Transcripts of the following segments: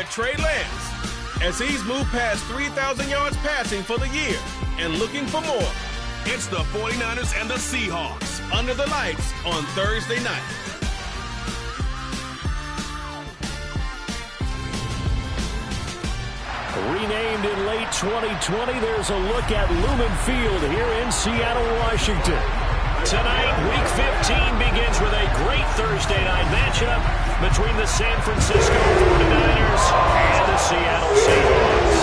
quarterback Trey Lance, as he's moved past 3,000 yards passing for the year and looking for more. It's the 49ers and the Seahawks under the lights on Thursday night. Renamed in late 2020, there's a look at Lumen Field here in Seattle, Washington. Tonight, Week 15 begins with a great Thursday night matchup between the San Francisco 49ers and the Seattle Seahawks.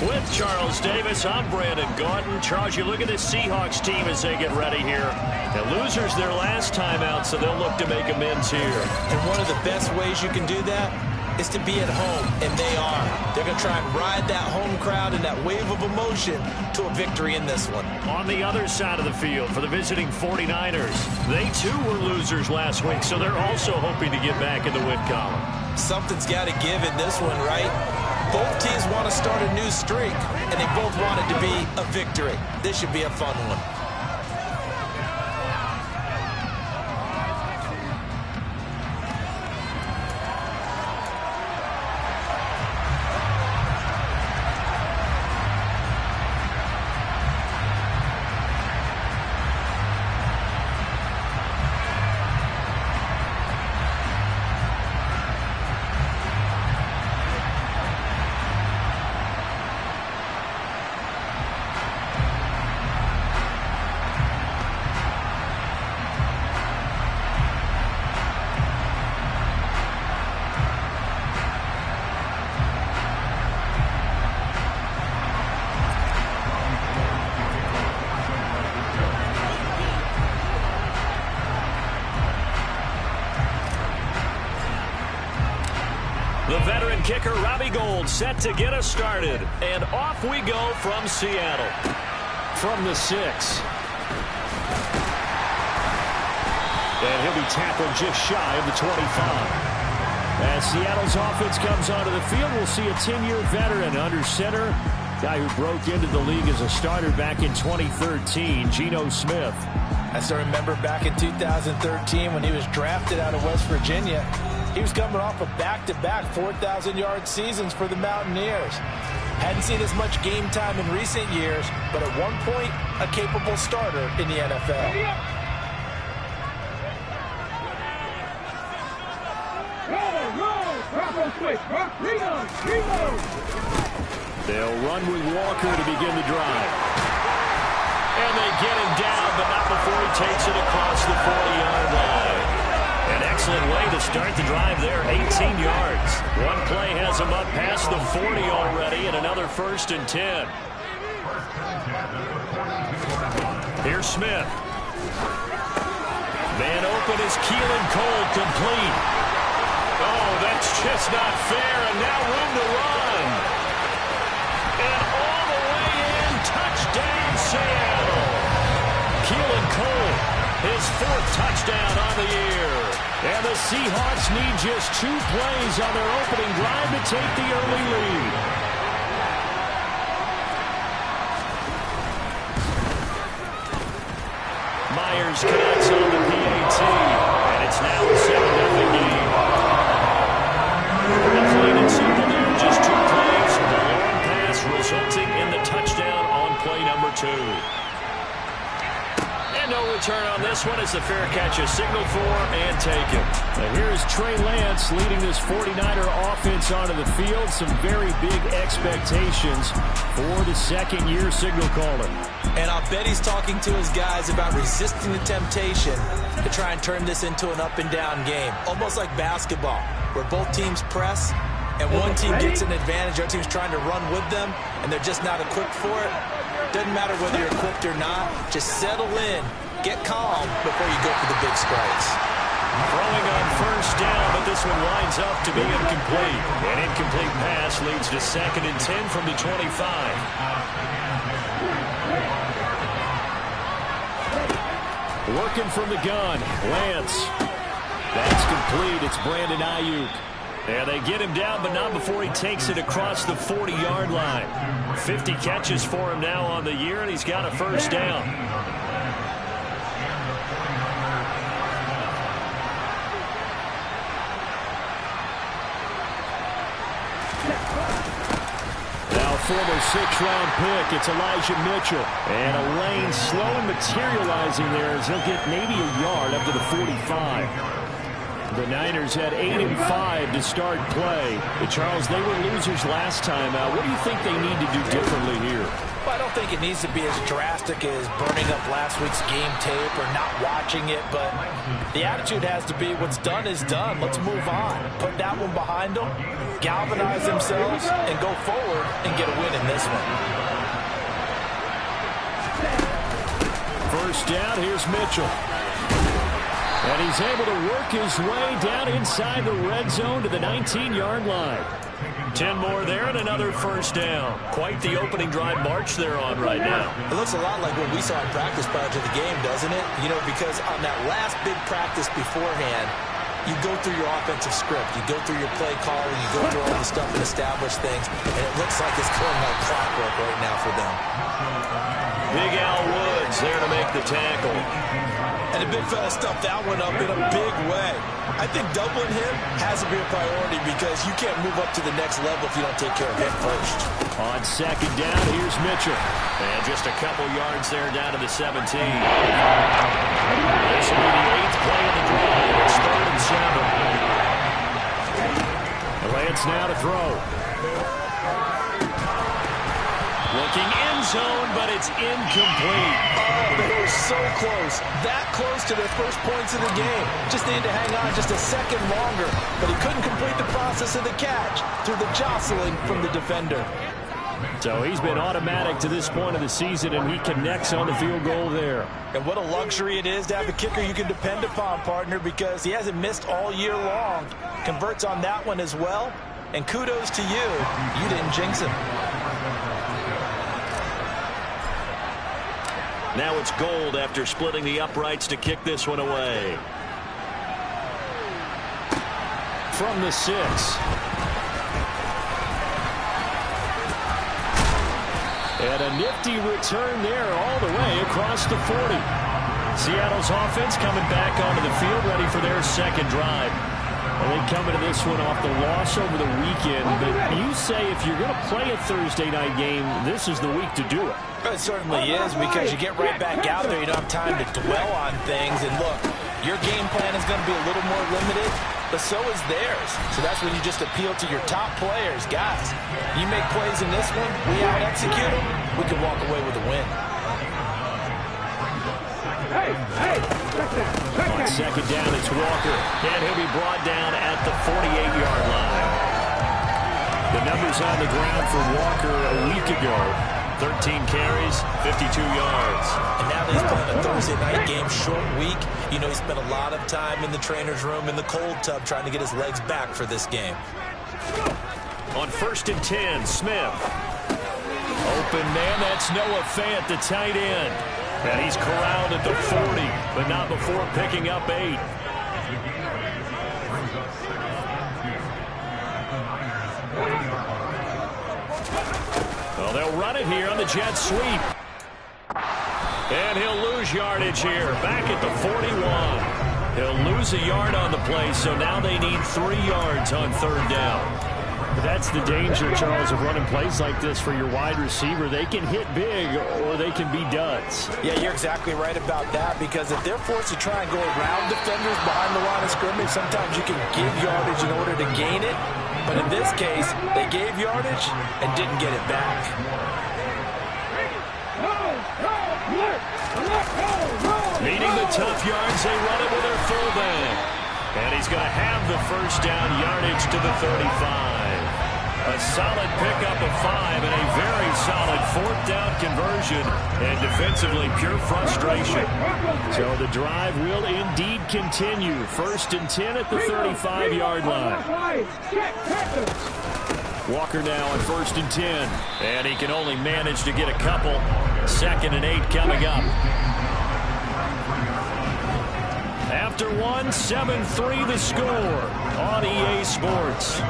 With Charles Davis, I'm Brandon Gaudin. Charles, you look at this Seahawks team as they get ready here. The losers their last time out, so they'll look to make amends here. And one of the best ways you can do that is to be at home, and they are. They're going to try and ride that home crowd and that wave of emotion to a victory in this one. On the other side of the field for the visiting 49ers, they too were losers last week, so they're also hoping to get back in the win column. Something's got to give in this one, right? Both teams want to start a new streak, and they both want it to be a victory. This should be a fun one. The veteran kicker, Robbie Gould, set to get us started. And off we go from Seattle. From the 6. And he'll be tackled just shy of the 25. As Seattle's offense comes onto the field, we'll see a 10-year veteran under center. Guy who broke into the league as a starter back in 2013, Geno Smith. I still remember back in 2013 when he was drafted out of West Virginia. He was coming off of back-to-back 4,000-yard seasons for the Mountaineers. Hadn't seen as much game time in recent years, but at one point, a capable starter in the NFL. They'll run with Walker to begin the drive. And they get him down, but not before he takes it across the 40-yard line. An excellent way to start the drive there, 18 yards. One play has him up past the 40 already, and another 1st and 10. Here's Smith. Man open is Keelan Cole, complete. Oh, that's just not fair, and now room to run. And all the way in, touchdown Seattle. Keelan Cole, his 4th touchdown on the year. And the Seahawks need just 2 plays on their opening drive to take the early lead. Myers connects on the PAT, and it's now a 7-0 game. Plain and simple there, just 2 plays. The long pass resulting in the touchdown on play number 2. No return on this one as the fair catch is signaled for and taken. Now here's Trey Lance leading this 49er offense onto the field. Some very big expectations for the second-year signal caller. And I'll bet he's talking to his guys about resisting the temptation to try and turn this into an up-and-down game. Almost like basketball, where both teams press, and one team gets an advantage, the other team's trying to run with them, and they're just not equipped for it. Doesn't matter whether you're equipped or not. Just settle in, get calm before you go for the big strikes. Throwing on 1st down, but this one winds up to be incomplete. An incomplete pass leads to 2nd and 10 from the 25. Working from the gun, Lance. That's complete. It's Brandon Ayuk. And they get him down, but not before he takes it across the 40-yard line. 50 catches for him now on the year, and he's got a 1st down. former 6th-round pick. It's Elijah Mitchell. And a lane slowly materializing there as he'll get maybe a yard up to the 45. The Niners had 8-5 to start play. But Charles, they were losers last time out. What do you think they need to do differently here? Well, I don't think it needs to be as drastic as burning up last week's game tape or not watching it, but the attitude has to be what's done is done. Let's move on. Put that one behind them, galvanize themselves, and go forward and get a win in this one. First down, here's Mitchell. And he's able to work his way down inside the red zone to the 19-yard line. 10 more there and another first down. Quite the opening drive march they're on right now. It looks a lot like what we saw in practice prior to the game, doesn't it? You know, because on that last big practice beforehand, you go through your offensive script. You go through your play calling. You go through all the stuff and establish things. And it looks like it's going like clockwork right now for them. Big Al Woods there to make the tackle. And the big fella stuffed that one up in a big way. I think doubling him has to be a priority because you can't move up to the next level if you don't take care of him first. On second down, here's Mitchell. And just a couple yards there down to the 17. This will be the 8th play of the drive. It's 3rd and 7. Lance now to throw. Looking end zone, but it's incomplete. Oh, they were so close. That close to their first points of the game. Just needed to hang on just a second longer, but he couldn't complete the process of the catch through the jostling from the defender. So he's been automatic to this point of the season, and he connects on the field goal there. And what a luxury it is to have a kicker you can depend upon, partner, because he hasn't missed all year long. Converts on that one as well. And kudos to you. You didn't jinx him. Now it's Gold after splitting the uprights to kick this one away. From the 6. And a nifty return there all the way across the 40. Seattle's offense coming back onto the field, ready for their second drive. And they come into this one off the loss over the weekend. But you say if you're going to play a Thursday night game, this is the week to do it. It certainly is, because you get right back out there. You don't have time to dwell on things. And look, your game plan is going to be a little more limited, but so is theirs. So that's when you just appeal to your top players. Guys, you make plays in this one, we out-execute them, we can walk away with a win. On second down, it's Walker. And he'll be brought down at the 48-yard line. The numbers on the ground for Walker a week ago. 13 carries, 52 yards. And now that he's playing a Thursday night game, short week, you know he spent a lot of time in the trainer's room in the cold tub trying to get his legs back for this game. On 1st and 10, Smith. Open man, that's Noah Fant, the tight end. And he's corralled at the 40, but not before picking up 8. Well, they'll run it here on the jet sweep. And he'll lose yardage here, back at the 41. He'll lose a yard on the play, so now they need 3 yards on 3rd down. But that's the danger, Charles, of running plays like this for your wide receiver. They can hit big or they can be duds. Yeah, you're exactly right about that, because if they're forced to try and go around defenders behind the line of scrimmage, sometimes you can give yardage in order to gain it. But in this case, they gave yardage and didn't get it back. Needing the tough yards, they run it with their fullback. And he's going to have the first down yardage to the 35. A solid pickup of 5 and a very solid 4th down conversion. And defensively, pure frustration. So the drive will indeed continue. 1st and 10 at the 35-yard line. Walker now on 1st and 10. And he can only manage to get a couple. 2nd and 8 coming up. After one, 7-3 the score on EA Sports.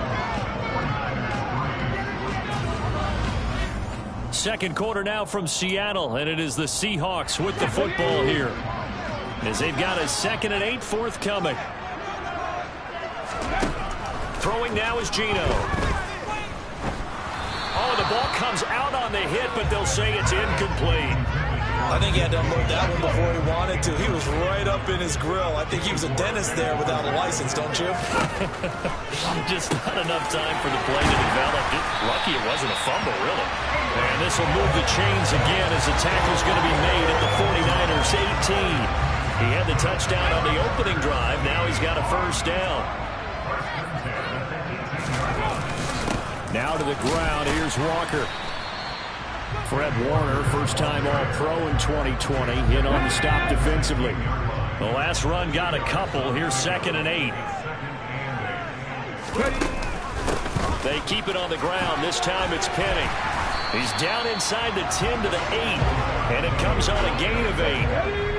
Second quarter now from Seattle, and it is the Seahawks with the football here, as they've got a 2nd and 8 forthcoming. Throwing now is Geno. Oh, the ball comes out on the hit, but they'll say it's incomplete. I think he had to unload that one before he wanted to. He was right up in his grill. I think he was a dentist there without a license, don't you? Just not enough time for the play to develop. Lucky it wasn't a fumble, really. And this will move the chains again as the tackle's going to be made at the 49ers 18. He had the touchdown on the opening drive. Now he's got a first down. Now to the ground. Here's Walker. Fred Warner, first-time All-Pro in 2020, in on the stop defensively. The last run got a couple. Here's 2nd and 8. They keep it on the ground. This time it's Penny. He's down inside the 10 to the 8, and it comes on a gain of 8.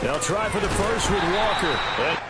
They'll try for the first with Walker.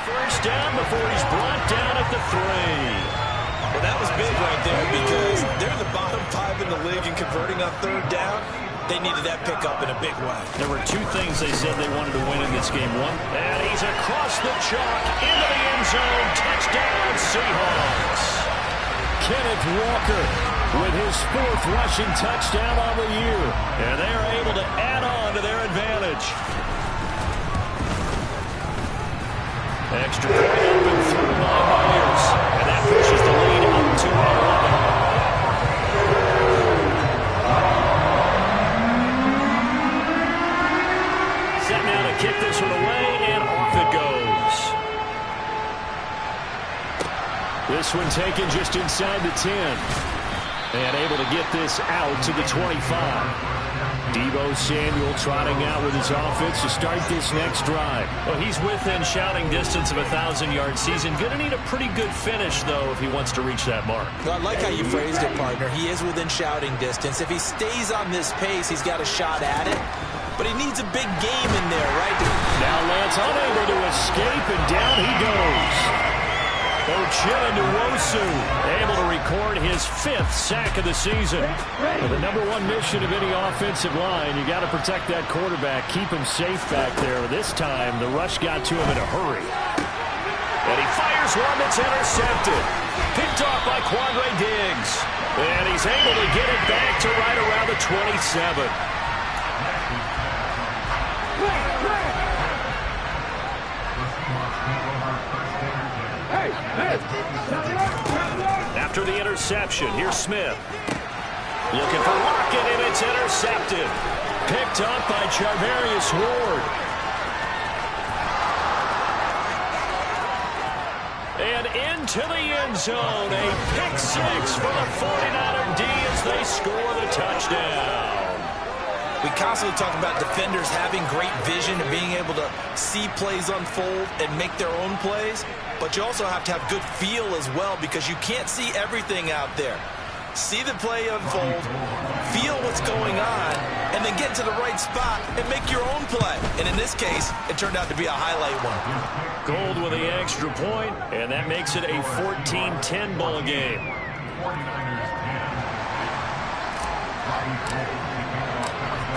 first down before he's brought down at the 3. Well, that was big right there because they're the bottom 5 in the league in converting on third down. They needed that pickup in a big way. There were 2 things they said they wanted to win in this game. One, and he's across the chalk into the end zone. Touchdown, Seahawks. Kenneth Walker with his 4th rushing touchdown on the year. And they are able to add on to their advantage. Extra point up and through by Myers. And that pushes the lead up to 11. Set now to kick this one away, and off it goes. This one taken just inside the 10. And able to get this out to the 25. Deebo Samuel trotting out with his offense to start this next drive. Well, he's within shouting distance of a 1,000-yard season. Going to need a pretty good finish, though, if he wants to reach that mark. Well, I like how you phrased it, partner. He is within shouting distance. If he stays on this pace, he's got a shot at it. But he needs a big game in there, right? Now Lance unable to escape, and down he goes. Uchenna Nwosu able to record his 5th sack of the season. Well, the number 1 mission of any offensive line, you got to protect that quarterback, keep him safe back there. This time, the rush got to him in a hurry. And he fires one that's intercepted. Picked off by Quandre Diggs. And he's able to get it back to right around the 27. After the interception, here's Smith. Looking for Lockett, and it's intercepted. Picked up by Charvarius Ward. And into the end zone. A pick 6 for the 49er D as they score the touchdown. We constantly talk about defenders having great vision and being able to see plays unfold and make their own plays. But you also have to have good feel as well because you can't see everything out there. See the play unfold, feel what's going on, and then get to the right spot and make your own play. And in this case, it turned out to be a highlight one. Gold with the extra point, and that makes it a 14-10 ball game.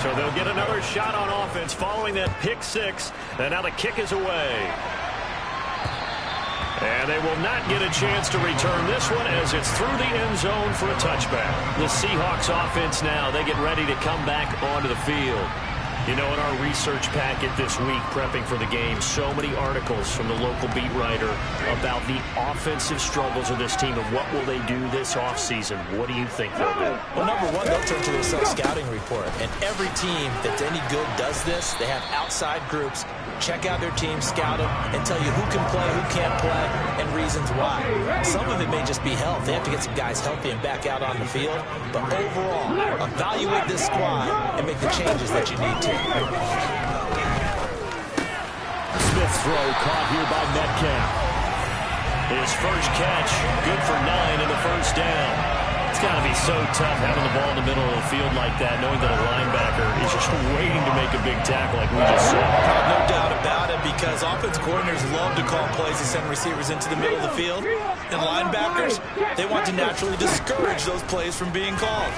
So they'll get another shot on offense following that pick 6, and now the kick is away. And they will not get a chance to return this one as it's through the end zone for a touchback. The Seahawks offense now, they get ready to come back onto the field. You know, in our research packet this week, prepping for the game, so many articles from the local beat writer about the offensive struggles of this team and what will they do this offseason. What do you think they'll do? Well, number one, they'll turn to their self-scouting report. And every team that's any good does this. They have outside groups. Check out their team, scout them, and tell you who can play, who can't play, and reasons why. Some of it may just be health. They have to get some guys healthy and back out on the field. But overall, evaluate this squad and make the changes that you need to. Smith's throw caught here by Metcalf. His first catch, good for 9 in the first down. It's got to be so tough having the ball in the middle of the field like that, knowing that a linebacker is just waiting to make a big tackle like we just saw. No doubt about it, because offensive coordinators love to call plays and send receivers into the middle of the field. And linebackers, they want to naturally discourage those plays from being called.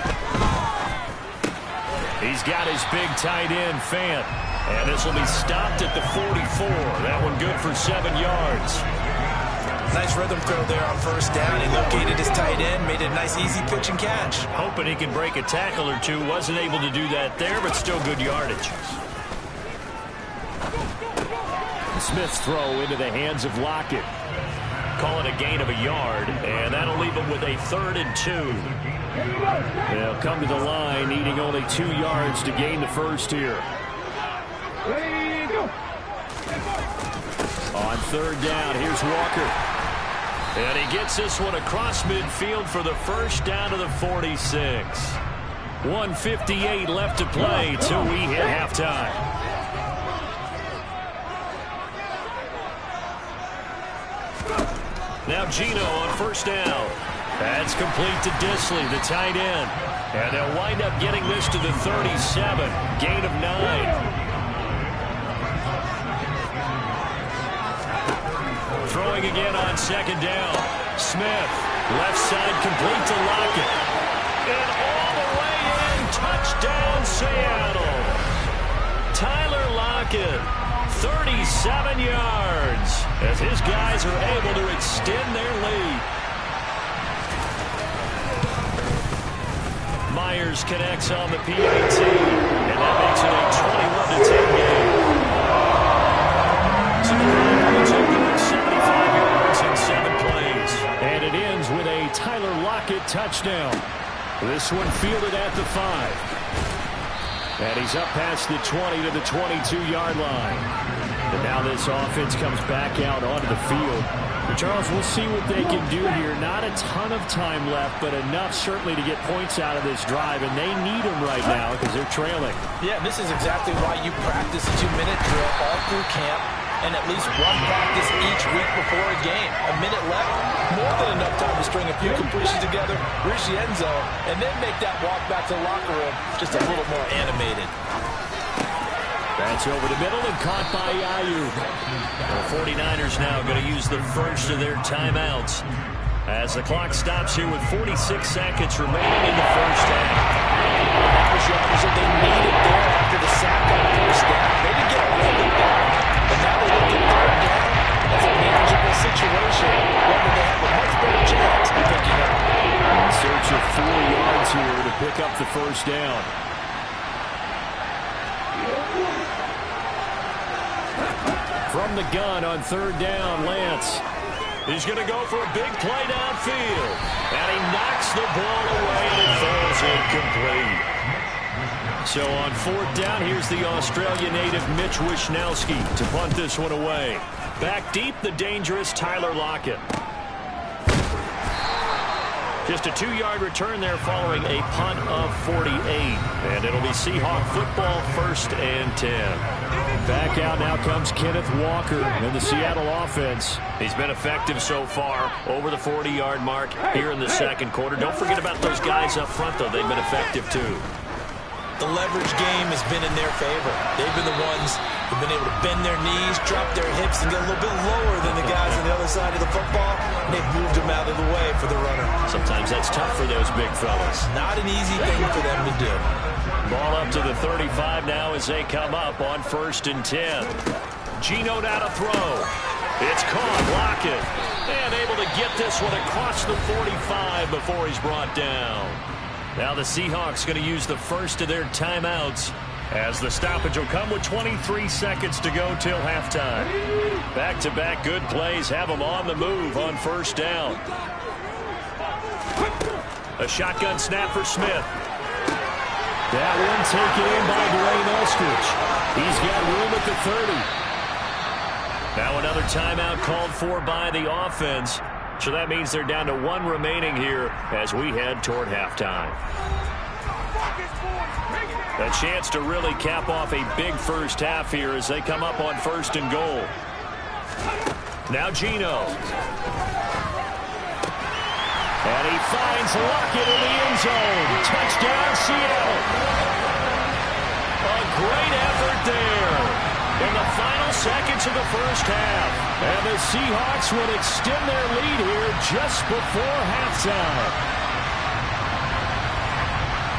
He's got his big tight end, Fant. And this will be stopped at the 44. That one good for 7 yards. Nice rhythm throw there on first down. He located his tight end, made it a nice easy pitch and catch. Hoping he can break a tackle or two. Wasn't able to do that there, but still good yardage. Smith's throw into the hands of Lockett. Call it a gain of a yard, and that'll leave him with a 3rd and 2. They'll come to the line, needing only 2 yards to gain the first here. On 3rd down, here's Walker. And he gets this one across midfield for the first down to the 46. 1:58 left to play till we hit halftime. Now Geno on first down. That's complete to Disley, the tight end. And they'll wind up getting this to the 37. Gain of 9. going again on second down. Smith, left side complete to Lockett. And all the way in, touchdown Seattle. Tyler Lockett, 37 yards, as his guys are able to extend their lead. Myers connects on the PAT, and that makes it a 21-10 game. So the Lions open 75 yards in 7 plays. And it ends with a Tyler Lockett touchdown. This one fielded at the 5. And he's up past the 20 to the 22-yard line. And now this offense comes back out onto the field. And Charles, we'll see what they can do here. Not a ton of time left, but enough certainly to get points out of this drive. And they need them right now because they're trailing. Yeah, this is exactly why you practice a 2-minute drill all through camp and at least one practice each week before a game. A minute left, more than enough time to string a few completions together, reach the end zone, and then make that walk back to the locker room just a little more animated. That's over the middle and caught by Ayuk. The 49ers now going to use the first of their timeouts as the clock stops here with 46 seconds remaining in the first half. That was yardage that they needed there after the sack on the first down. They didn't get all of it back, but now they look at third down. That's a manageable situation, one that they have a much better chance of picking up. In search of 4 yards here to pick up the first down. From the gun on third down, Lance. He's going to go for a big play downfield. And he knocks the ball away and it falls incomplete. So on fourth down, here's the Australia native Mitch Wishnowsky to punt this one away. Back deep, the dangerous Tyler Lockett. Just a 2-yard return there following a punt of 48. And it'll be Seahawk football, 1st and 10. Back out now comes Kenneth Walker in the Seattle offense. He's been effective so far over the 40-yard mark here in the second quarter. Don't forget about those guys up front, though. They've been effective, too. The leverage game has been in their favor. They've been the ones who've been able to bend their knees, drop their hips, and get a little bit lower than the guys on the other side of the football. And they've moved them out of the way for the runner. Sometimes that's tough for those big fellas. Not an easy thing for them to do. Ball up to the 35 now as they come up on 1st and 10. Geno now to throw. It's caught. Lockett. And able to get this one across the 45 before he's brought down. Now the Seahawks going to use the first of their timeouts as the stoppage will come with 23 seconds to go till halftime. Back-to-back good plays have them on the move on first down. A shotgun snap for Smith. That one taken in by Dwayne Eskridge. He's got room at the 30. Now another timeout called for by the offense. So that means they're down to 1 remaining here as we head toward halftime. A chance to really cap off a big first half here as they come up on 1st and goal. Now Geno. And he finds Lockett in the end zone. Touchdown, Seattle. A great effort there in the final seconds of the first half. And the Seahawks will extend their lead here just before halftime.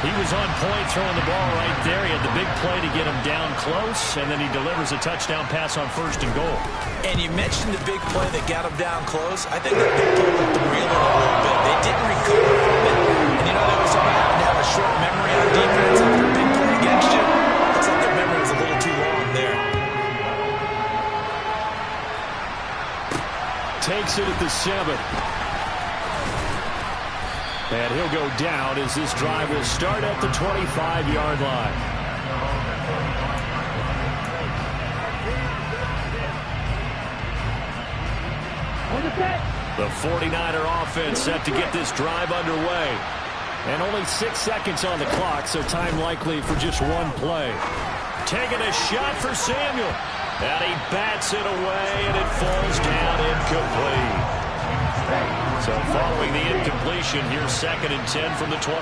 He was on point throwing the ball right there. He had the big play to get him down close, and then he delivers a touchdown pass on 1st and goal. And you mentioned the big play that got him down close. I think that big play let them reel in a little bit. They didn't recover from it. And you know, they always happen to have a short memory on defense after a big play against you. Looks like their memory was a little too long there. Takes it at the 7. And he'll go down as this drive will start at the 25-yard line. The 49er offense set to get this drive underway. And only 6 seconds on the clock, so time likely for just one play. Taking a shot for Samuel. And he bats it away, and it falls down incomplete. So following the incompletion, here's 2nd and 10 from the 25.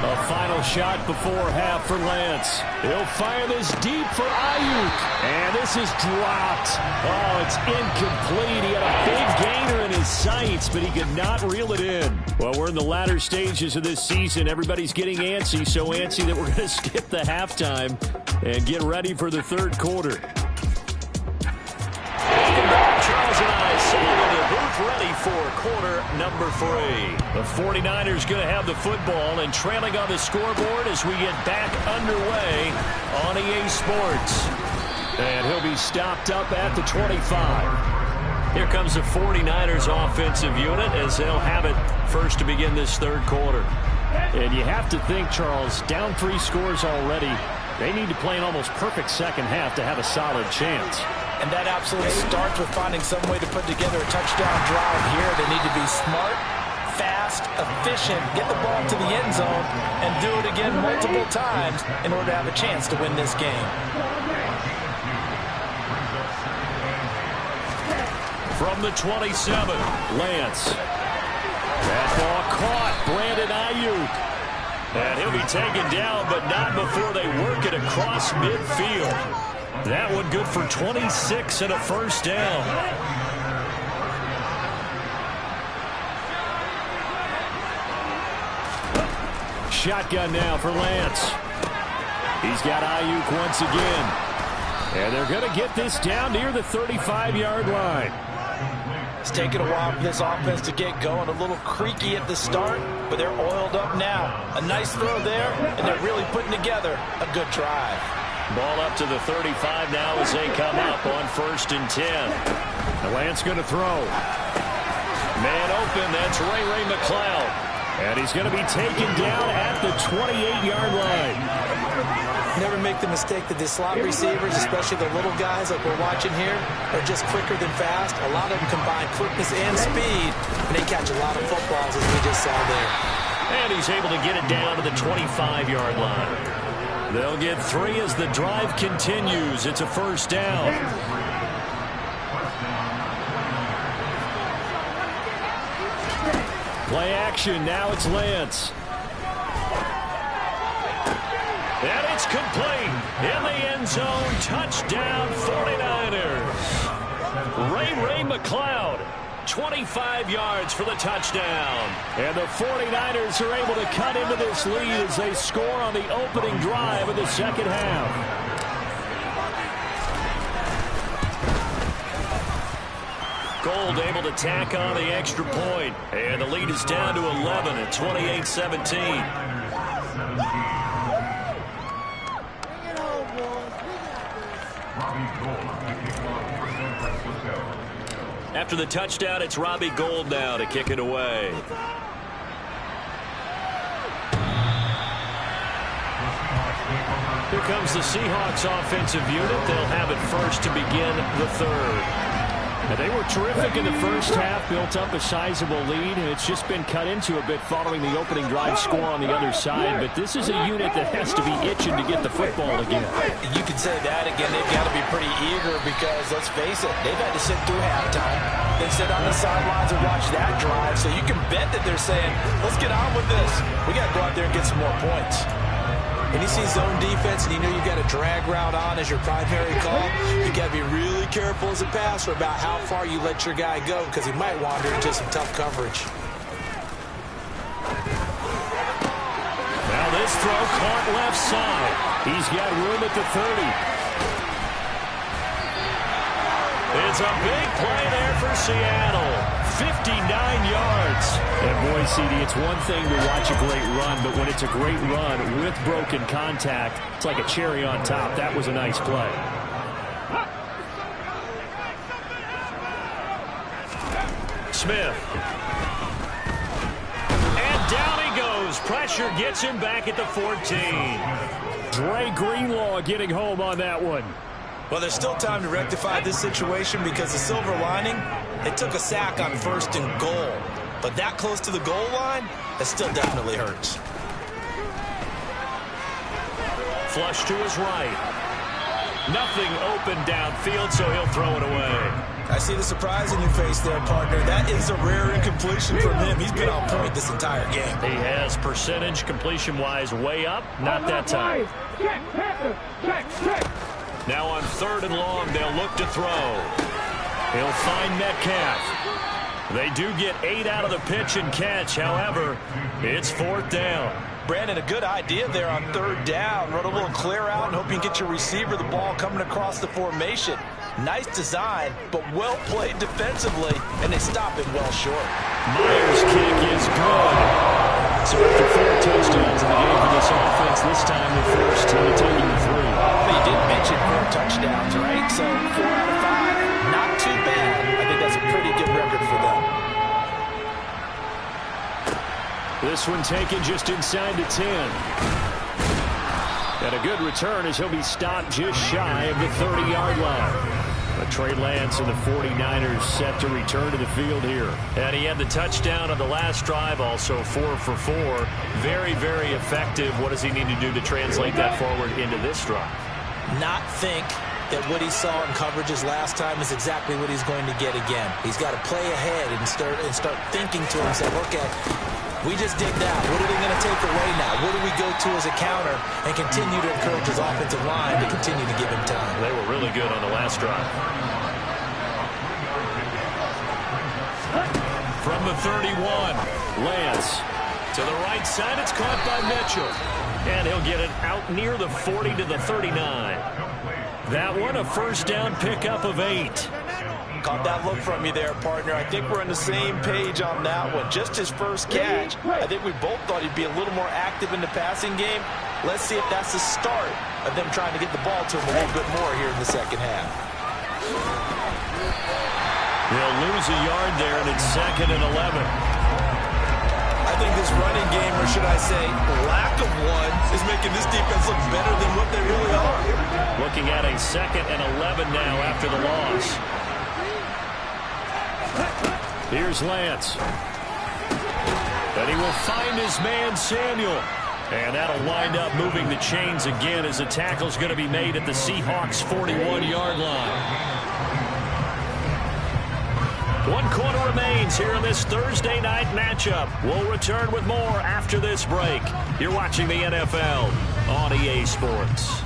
A final final shot before half for Lance. He'll fire this deep for Ayuk. And this is dropped. Oh, it's incomplete. He had a big gainer in his sights, but he could not reel it in. Well, we're in the latter stages of this season. Everybody's getting antsy, so antsy that we're going to skip the halftime and get ready for the third quarter. Welcome back, Charles and I sitting in the booth ready for quarter number 3. The 49ers going to have the football and trailing on the scoreboard as we get back underway on EA Sports. And he'll be stopped up at the 25. Here comes the 49ers offensive unit as they'll have it first to begin this third quarter. And you have to think, Charles, down 3 scores already. They need to play an almost perfect second half to have a solid chance. And that absolutely starts with finding some way to put together a touchdown drive here. They need to be smart, fast, efficient, get the ball to the end zone, and do it again multiple times in order to have a chance to win this game. From the 27, Lance. That ball caught. Brandon Ayuk. And he'll be taken down, but not before they work it across midfield. That one good for 26 and a first down. Shotgun now for Lance. He's got Ayuk once again. And they're going to get this down near the 35-yard line. It's taken a while for this offense to get going. A little creaky at the start, but they're oiled up now. A nice throw there, and they're really putting together a good drive. Ball up to the 35 now as they come up on 1st and 10. The Lance going to throw. Man open, that's Ray McCloud. And he's going to be taken down at the 28-yard line. Never make the mistake that the slot receivers, especially the little guys like we're watching here, are just quicker than fast. A lot of them combine quickness and speed, and they catch a lot of footballs, as we just saw there. And he's able to get it down to the 25-yard line. They'll get 3 as the drive continues. It's a first down. Play action. Now it's Lance. And it's complete. In the end zone. Touchdown 49ers. Ray McCloud. 25 yards for the touchdown. And the 49ers are able to cut into this lead as they score on the opening drive of the second half. Gold able to tack on the extra point. And the lead is down to 11 at 28-17. After the touchdown, it's Robbie Gould now to kick it away. Here comes the Seahawks offensive unit. They'll have it first to begin the third. And they were terrific in the first half, built up a sizable lead, and it's just been cut into a bit following the opening drive score on the other side. But this is a unit that has to be itching to get the football again. You can say that again. They've got to be pretty eager because, let's face it, they've had to sit through halftime, then sit on the sidelines and watch that drive. So you can bet that they're saying, let's get on with this. We got to go out there and get some more points. When you see zone defense and you know you've got a drag route on as your primary call, you got to be really careful as a passer about how far you let your guy go because he might wander into some tough coverage. Now this throw caught left side. He's got room at the 30. It's a big play there for Seattle. 59 yards. And boy, CD, it's one thing to watch a great run, but when it's a great run with broken contact, it's like a cherry on top. That was a nice play. Smith. And down he goes. Pressure gets him back at the 14. Dre Greenlaw getting home on that one. Well, there's still time to rectify this situation because the silver lining, it took a sack on 1st and goal. But that close to the goal line, that still definitely hurts. Flush to his right. Nothing open downfield, so he'll throw it away. I see the surprise in your face there, partner. That is a rare incompletion from him. He's been on point this entire game. He has percentage completion-wise way up. Not that time. Now on 3rd and long, they'll look to throw. He'll find Metcalf. They do get 8 out of the pitch and catch. However, it's 4th down. Brandon, a good idea there on 3rd down. Run a little clear out and hope you can get your receiver the ball coming across the formation. Nice design, but well played defensively, and they stop it well short. Myers' kick is good. So after 4 touchdowns in the game for this offense, this time they're forced to taking the 3. But you did mention 4 touchdowns, right? So 4 out of 5, not too bad. I think that's a pretty good record for them. This one taken just inside the 10. And a good return as he'll be stopped just shy of the 30-yard line. But Trey Lance and the 49ers set to return to the field here. And he had the touchdown on the last drive, also 4 for 4. Very, very effective. What does he need to do to translate that forward into this drive? Not think that what he saw in coverages last time is exactly what he's going to get again. He's got to play ahead and start thinking to himself, okay, we just did that. What are they going to take away now? What do we go to as a counter? And continue to encourage his offensive line to continue to give him time. They were really good on the last drive. From the 31, Lance. To the right side, it's caught by Mitchell. And he'll get it out near the 40 to the 39. That one, a 1st down pickup of 8. Caught that look from you there, partner. I think we're on the same page on that one. Just his first catch. I think we both thought he'd be a little more active in the passing game. Let's see if that's the start of them trying to get the ball to him a little bit more here in the second half. They'll lose a yard there, and it's 2nd and 11. I think this running game, or should I say lack of one, is making this defense look better than what they really are. Looking at a 2nd and 11 now after the loss. Here's Lance. And he will find his man, Samuel. And that'll wind up moving the chains again as the tackle's going to be made at the Seahawks' 41-yard line. 1 quarter remains here in this Thursday night matchup. We'll return with more after this break. You're watching the NFL on EA Sports.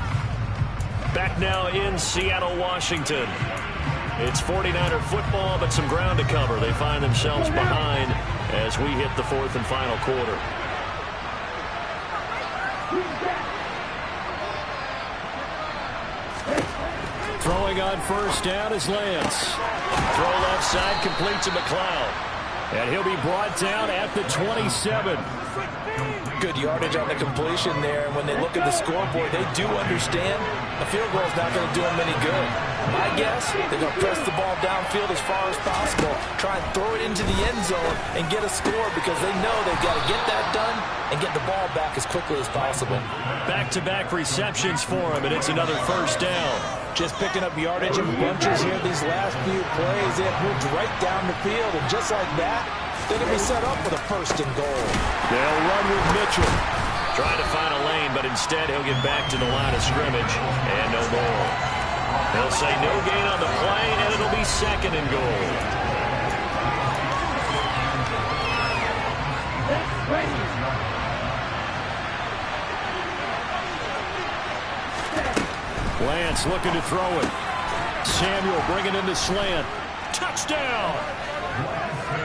Back now in Seattle, Washington. It's 49er football, but some ground to cover. They find themselves behind as we hit the 4th and final quarter. Throwing on 1st down is Lance. Throw left side, complete to McLeod. And he'll be brought down at the 27. Good yardage on the completion there. And when they look at the scoreboard, they do understand a field goal is not going to do them any good. My guess, they're going to press the ball downfield as far as possible, try and throw it into the end zone and get a score because they know they've got to get that done and get the ball back as quickly as possible. Back-to-back receptions for him, and it's another 1st down. Just picking up yardage in bunches here these last few plays. They have moved right down the field, and just like that, they're going to be set up for the 1st and goal. They'll run with Mitchell. Trying to find a lane, but instead he'll get back to the line of scrimmage and no more. They'll say no gain on the play, and it'll be 2nd and goal. Lance looking to throw it. Samuel bringing in the slant. Touchdown!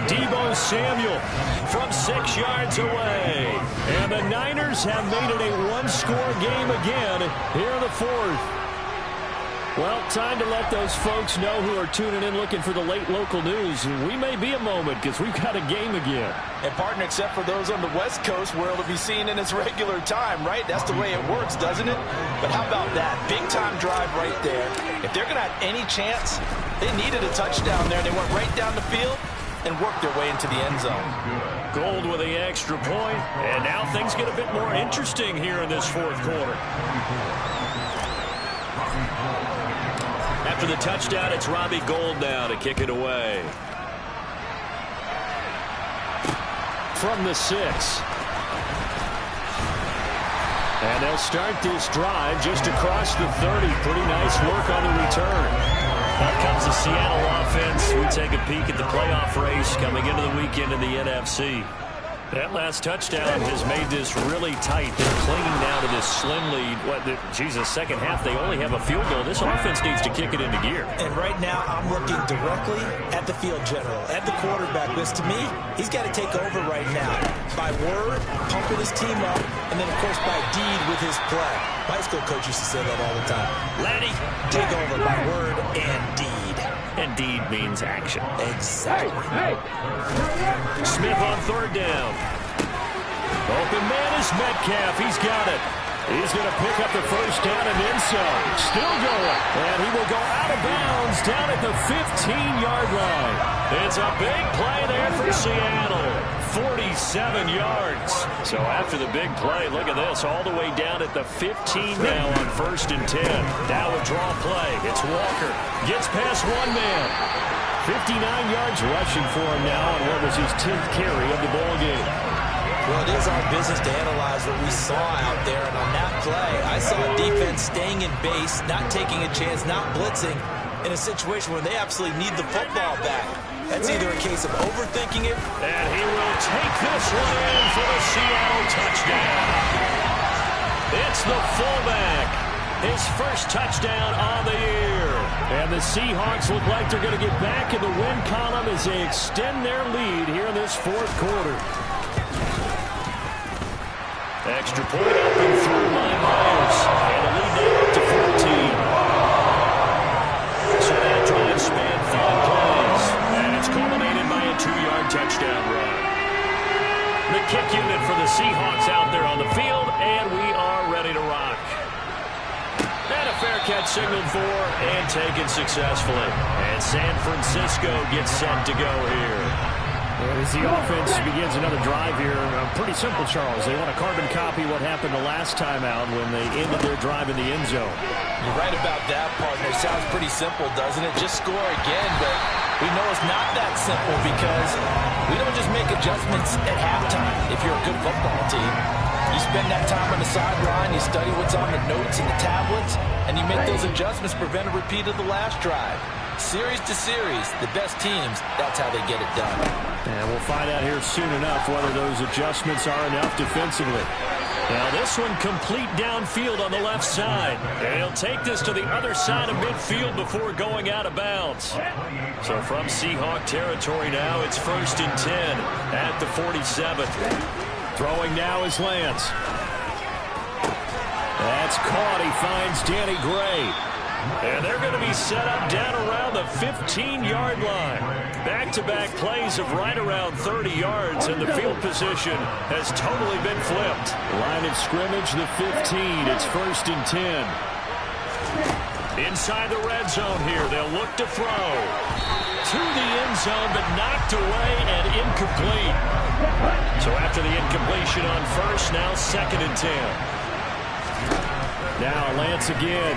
Deebo Samuel from 6 yards away. And the Niners have made it a 1-score game again here in the 4th. Well, time to let those folks know who are tuning in looking for the late local news. We may be a moment because we've got a game again. And partner, except for those on the West Coast where it'll be seen in its regular time, right? That's the way it works, doesn't it? But how about that? Big-time drive right there. If they're going to have any chance, they needed a touchdown there. They went right down the field and worked their way into the end zone. Gold with the extra point, and now things get a bit more interesting here in this 4th quarter. After the touchdown, it's Robbie Gould now to kick it away. From the 6. And they'll start this drive just across the 30. Pretty nice work on the return. Out comes the Seattle offense. We take a peek at the playoff race coming into the weekend in the NFC. That last touchdown has made this really tight. They're clinging now to this slim lead. Second half, they only have a field goal. This offense needs to kick it into gear. And right now, I'm looking directly at the field general, at the quarterback. Because to me, he's got to take over right now. By word, pumping his team up, and then, of course, by deed with his play. My high school coach used to say that all the time. Laddie, take over by word and deed. And deed means action. Exactly. Smith on third down. Open man is Metcalf. He's got it. He's going to pick up the first down and then some. Still going. And he will go out of bounds down at the 15-yard line. It's a big play there for Seattle. 47 yards. So after the big play, look at this. All the way down at the 15 now on 1st and 10. Now a draw play. It's Walker. Gets past one man. 59 yards rushing for him now on what was his 10th carry of the ball game. Well, it is our business to analyze what we saw out there. And on that play, I saw a defense staying in base, not taking a chance, not blitzing, in a situation where they absolutely need the football back. That's either a case of overthinking it. And he will take this one in for the Seattle touchdown. It's the fullback. His first touchdown on the year. And the Seahawks look like they're going to get back in the win column as they extend their lead here in this fourth quarter. Extra point up and through by Myers. And the lead now up to 14. So that drive spanned 5 plays. And it's culminated by a 2-yard touchdown run. The kick unit for the Seahawks out there on the field. And we are ready to rock. And a fair catch signaled for and taken successfully. And San Francisco gets set to go here. As the offense begins another drive here, pretty simple, Charles. They want to carbon copy what happened the last time out when they ended their drive in the end zone. You're right about that, partner. Sounds pretty simple, doesn't it? Just score again, but we know it's not that simple because we don't just make adjustments at halftime if you're a good football team. You spend that time on the sideline, you study what's on the notes and the tablets, and you make those adjustments to prevent a repeat of the last drive. Series to series, the best teams, that's how they get it done. And we'll find out here soon enough whether those adjustments are enough defensively. Now this one complete downfield on the left side. And he'll take this to the other side of midfield before going out of bounds. So from Seahawk territory now, it's 1st and 10 at the 47th. Throwing now is Lance. That's caught. He finds Danny Gray. And they're going to be set up down around the 15-yard line. Back-to-back plays of right around 30 yards, and the field position has totally been flipped. Line of scrimmage, the 15. It's 1st and 10. Inside the red zone here, they'll look to throw. To the end zone, but knocked away and incomplete. So after the incompletion on first, now 2nd and 10. Now Lance again.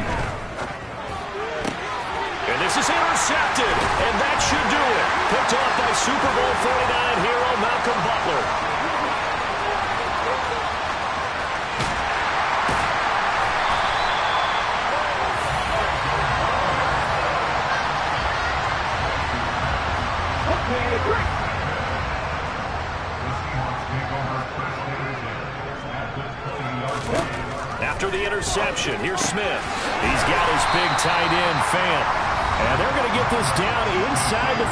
And this is intercepted, and that should do it. Picked off by Super Bowl 49 hero Malcolm Butler. After the interception, here's Smith. He's got his big tight end, Fant. And they're going to get this down inside the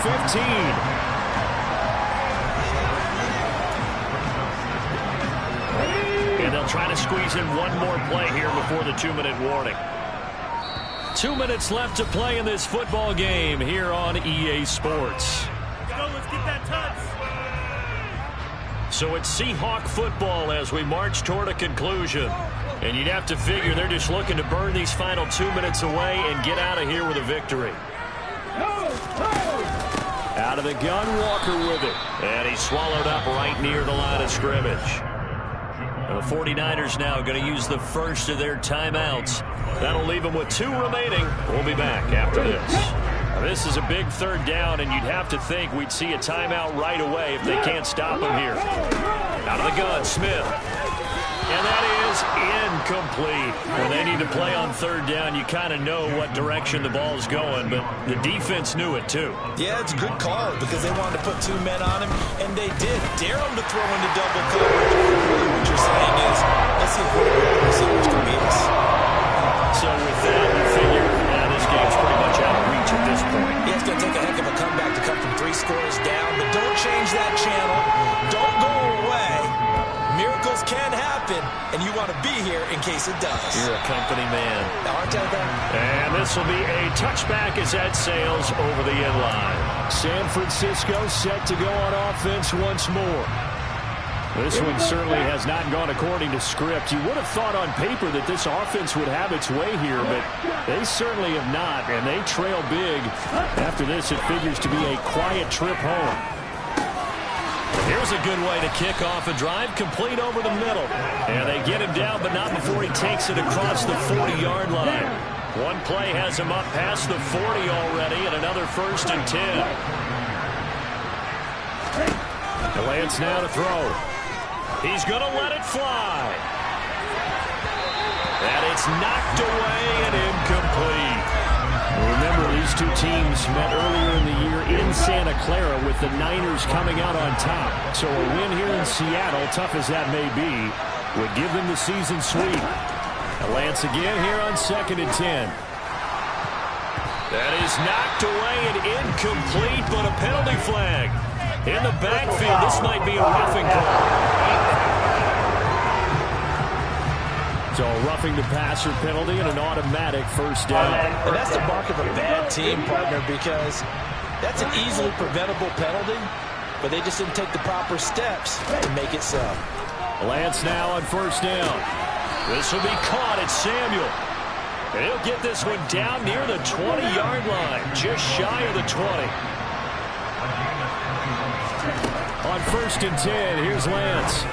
15. And they'll try to squeeze in one more play here before the 2-minute warning. 2 minutes left to play in this football game here on EA Sports. Let's go, let's get that touch. So it's Seahawk football as we march toward a conclusion. And you'd have to figure they're just looking to burn these final 2 minutes away and get out of here with a victory. Out of the gun, Walker with it. And he's swallowed up right near the line of scrimmage. And the 49ers now going to use the first of their timeouts. That'll leave them with 2 remaining. We'll be back after this. Now, this is a big 3rd down, and you'd have to think we'd see a timeout right away if they can't stop him here. Out of the gun, Smith. And that is is incomplete. When they need to play on third down, you kind of know what direction the ball is going, but the defense knew it too. Yeah, it's a good call because they wanted to put 2 men on him, and they did. Dare him to throw into double coverage. Really what you're saying is, let's see if one of the receivers can beat us. So with that, you figure this game's pretty much out of reach at this point. Yeah, it's going to take a heck of a comeback to come from 3 scores down, but don't change that channel. Don't go away. Miracles can happen, and you want to be here in case it does. You're a company man. Aren't I that? And this will be a touchback as that sails over the end line. San Francisco set to go on offense once more. This one certainly has not gone according to script. You would have thought on paper that this offense would have its way here, but they certainly have not, and they trail big. After this, it figures to be a quiet trip home. Here's a good way to kick off a drive, complete over the middle. And they get him down, but not before he takes it across the 40-yard line. One play has him up past the 40 already, and another 1st and 10. Lance now to throw. He's going to let it fly. And it's knocked away and incomplete. Remember, these two teams met earlier in the year in Santa Clara with the Niners coming out on top. So a win here in Seattle, tough as that may be, would give them the season sweep. Lance again here on 2nd and 10. That is knocked away and incomplete, but a penalty flag. In the backfield, this might be a roughing call. So a roughing the passer penalty and an automatic 1st down. And that's the mark of a bad team, partner, because that's an easily preventable penalty, but they just didn't take the proper steps to make it so. Lance now on 1st down. This will be caught. It's Samuel. And he'll get this one down near the 20-yard line, just shy of the 20. On 1st and 10, here's Lance.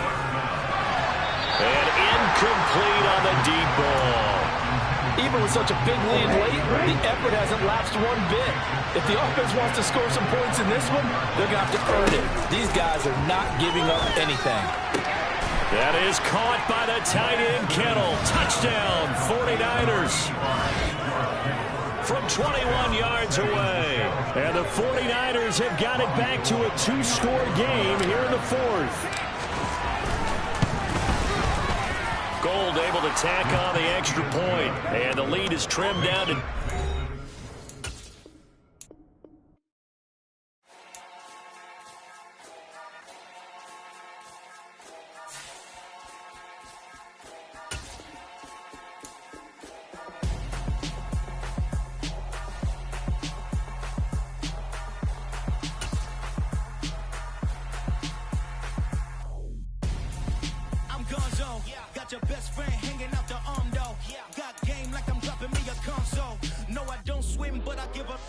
And incomplete on the deep ball. Even with such a big lead late, the effort hasn't lapsed one bit. If the offense wants to score some points in this one, they're going to have to earn it. These guys are not giving up anything. That is caught by the tight end, Kittle. Touchdown, 49ers. From 21 yards away. And the 49ers have got it back to a 2-score game here in the 4th. Gold able to tack on the extra point. And the lead is trimmed down to... Your best friend hanging out the arm though. Got game like I'm dropping me a console. No, I don't swim, but I give up.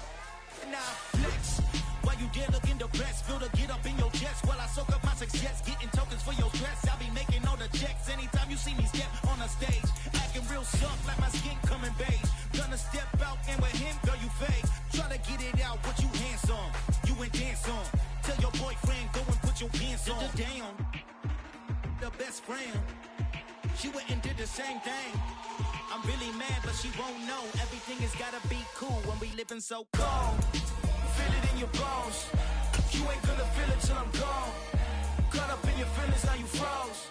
Now flex. While you there looking depressed, feel the get up in your chest while I soak up my success, getting tokens for your stress. I be making all the checks anytime you see me step on a stage, acting real soft like my skin coming beige. Gonna step out and with him, girl, you fake. Try to get it out, what you handsome, you and dance on. Tell your boyfriend go and put your pants on. Down, the best friend. She went and did the same thing. I'm really mad, but she won't know. Everything has gotta be cool when we living so cold. Feel it in your bones. You ain't gonna feel it till I'm gone. Caught up in your feelings, now you froze.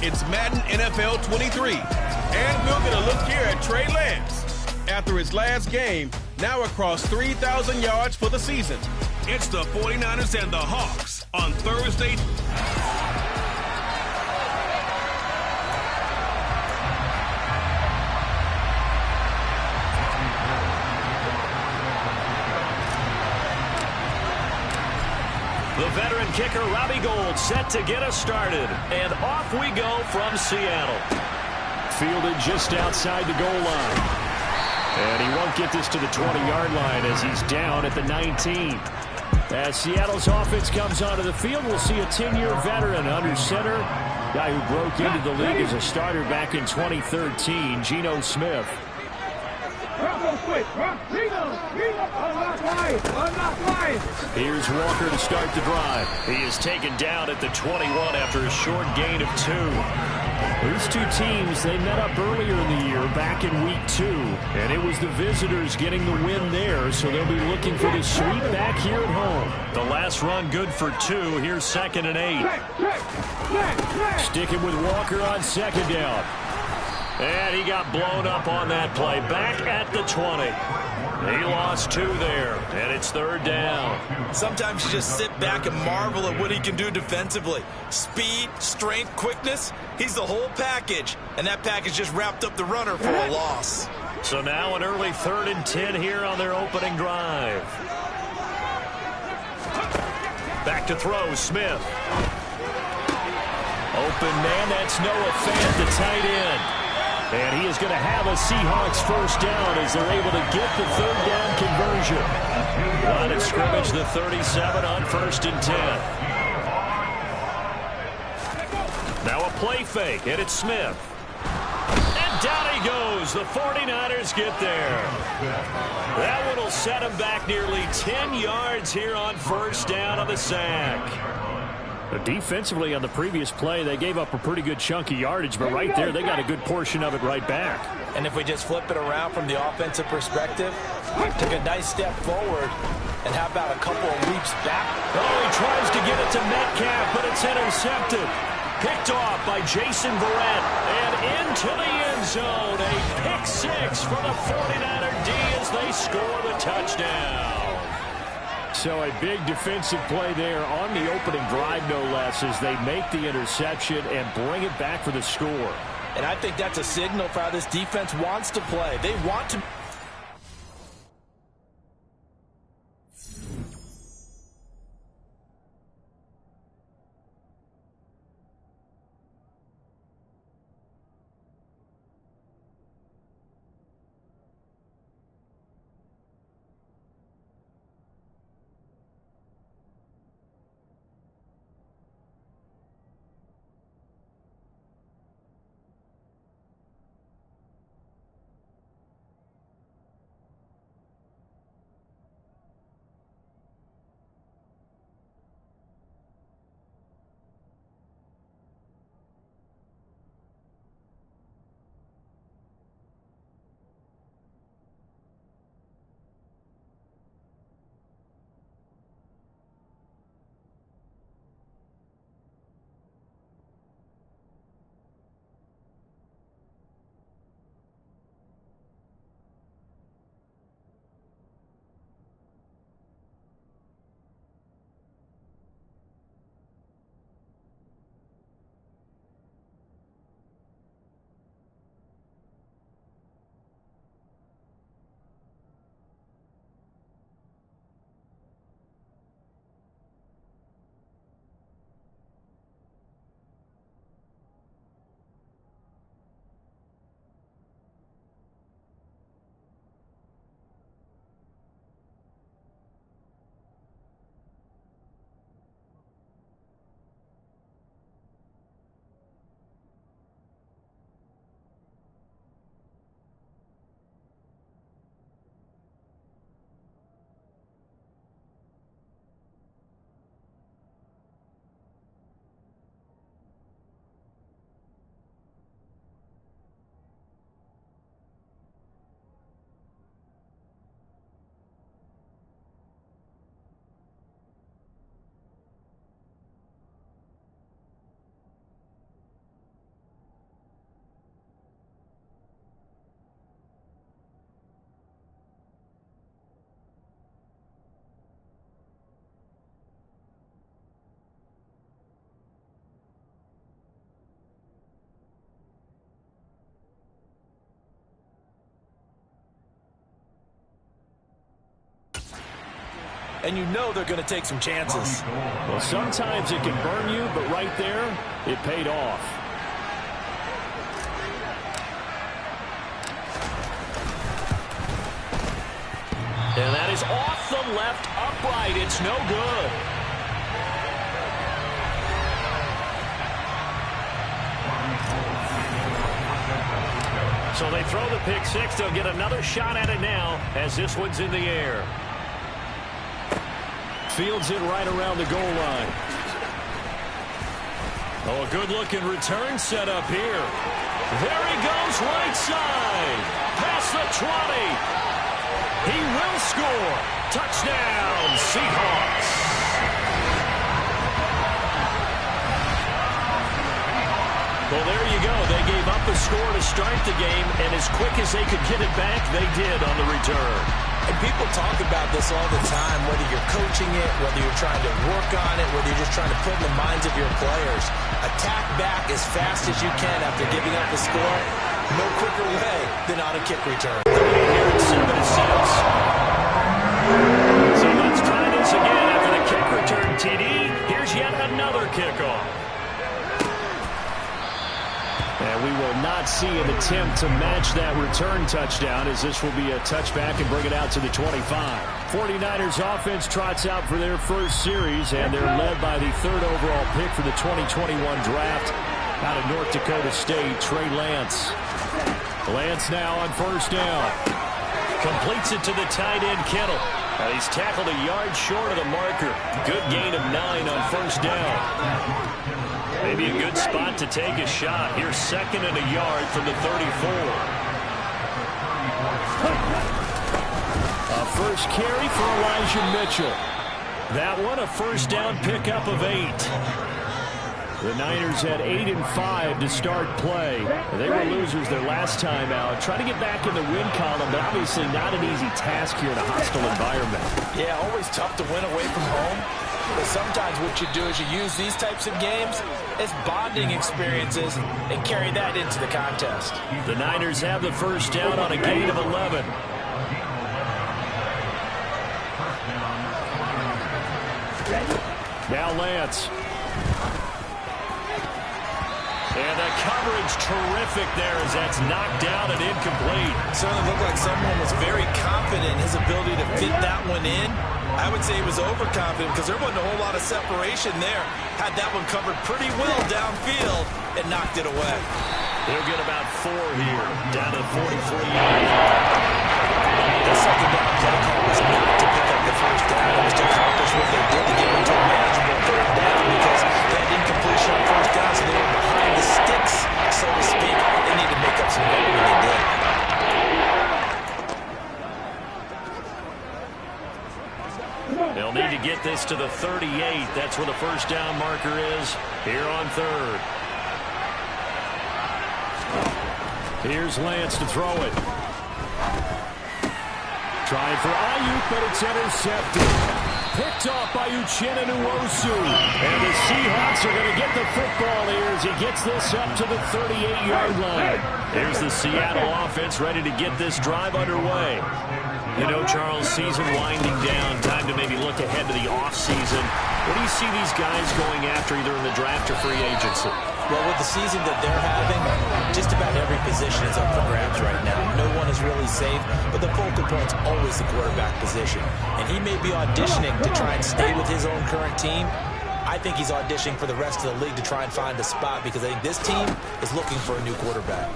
It's Madden NFL 23. And we're gonna look here at Trey Lance. After his last game, now across 3,000 yards for the season. It's the 49ers and the Hawks on Thursday. The veteran kicker Robbie Gould set to get us started. And off we go from Seattle. Fielded just outside the goal line. And he won't get this to the 20-yard line as he's down at the 19. As Seattle's offense comes onto the field, we'll see a 10-year veteran under center. Guy who broke into the league as a starter back in 2013, Geno Smith. Here's Walker to start the drive. He is taken down at the 21 after a short gain of 2. These two teams, they met up earlier in the year, back in week 2, and it was the visitors getting the win there, so they'll be looking for the sweep back here at home. The last run good for 2. Here's 2nd and 8. Sticking with Walker on 2nd down. And he got blown up on that play. Back at the 20. He lost 2 there, and it's 3rd down. Sometimes you just sit back and marvel at what he can do defensively. Speed, strength, quickness, he's the whole package. And that package just wrapped up the runner for a loss. So now an early 3rd and 10 here on their opening drive. Back to throw, Smith. Open man, that's Noah Fant, the tight end. And he is going to have a Seahawks 1st down as they're able to get the 3rd down conversion. Line of scrimmage, the 37 on 1st and 10. Now a play fake, and it's Smith. And down he goes. The 49ers get there. That one will set him back nearly 10 yards here on 1st down on the sack. Defensively on the previous play, they gave up a pretty good chunk of yardage, but right there, they got a good portion of it right back. And if we just flip it around from the offensive perspective, took a nice step forward, and how about a couple of leaps back? Oh, he tries to get it to Metcalf, but it's intercepted. Picked off by Jason Verrett, and into the end zone. A pick 6 for the 49er D as they score the touchdown. So a big defensive play there on the opening drive, no less, as they make the interception and bring it back for the score. And I think that's a signal for how this defense wants to play. They want to... And you know they're going to take some chances. Well, sometimes it can burn you, but right there, it paid off. And that is off the left upright. It's no good. So they throw the pick six. They'll get another shot at it now as this one's in the air. Fields it right around the goal line. Oh, a good-looking return set up here. There he goes, right side. Past the 20. He will score. Touchdown, Seahawks. Well, there you go. They gave up a score to start the game, and as quick as they could get it back, they did on the return. And people talk about this all the time, whether you're coaching it, whether you're trying to work on it, whether you're just trying to put in the minds of your players. Attack back as fast as you can after giving up a score. No quicker way than on a kick return. Here it's 7-6. So let's try this again after the kick return, TD. Here's yet another kickoff. And we will not see an attempt to match that return touchdown, as this will be a touchback and bring it out to the 25. 49ers offense trots out for their first series, and they're led by the third overall pick for the 2021 draft out of North Dakota State, Trey Lance. Lance now on first down. Completes it to the tight end, Kittle. And he's tackled a yard short of the marker. Good gain of 9 on first down. Maybe a good spot to take a shot. Here's second and a yard from the 34. A first carry for Elijah Mitchell. That one a first down pickup of 8. The Niners had 8 and 5 to start play. They were losers their last time out. Trying to get back in the win column, but obviously not an easy task here in a hostile environment. Yeah, always tough to win away from home. But sometimes what you do is you use these types of games as bonding experiences and carry that into the contest. The Niners have the first down on a gain of 11. Now Lance. And the coverage terrific there as that's knocked down and incomplete. Certainly looked like someone was very confident in his ability to fit that one in. I would say he was overconfident because there wasn't a whole lot of separation there. Had that one covered pretty well downfield and knocked it away. He'll get about 4 here, down to 43-yard. The second down play call was not to pick up the first down. It was to accomplish what they did to get into a manageable third down because they had incompletion on first down, so they were behind the sticks, so to speak. They need to make up some ground when they did. They'll need to get this to the 38. That's where the first down marker is here on third. Here's Lance to throw it. Trying for Ayuk, but it's intercepted. Picked off by Uchenna Nwosu. And the Seahawks are going to get the football here as he gets this up to the 38-yard line. Here's the Seattle offense ready to get this drive underway. You know, Charles, season winding down, time to maybe look ahead to the offseason. What do you see these guys going after either in the draft or free agency? Well, with the season that they're having, just about every position is up for grabs right now. No one is really safe, but the focal point's always the quarterback position. And he may be auditioning to try and stay with his own current team. I think he's auditioning for the rest of the league to try and find a spot because I think this team is looking for a new quarterback.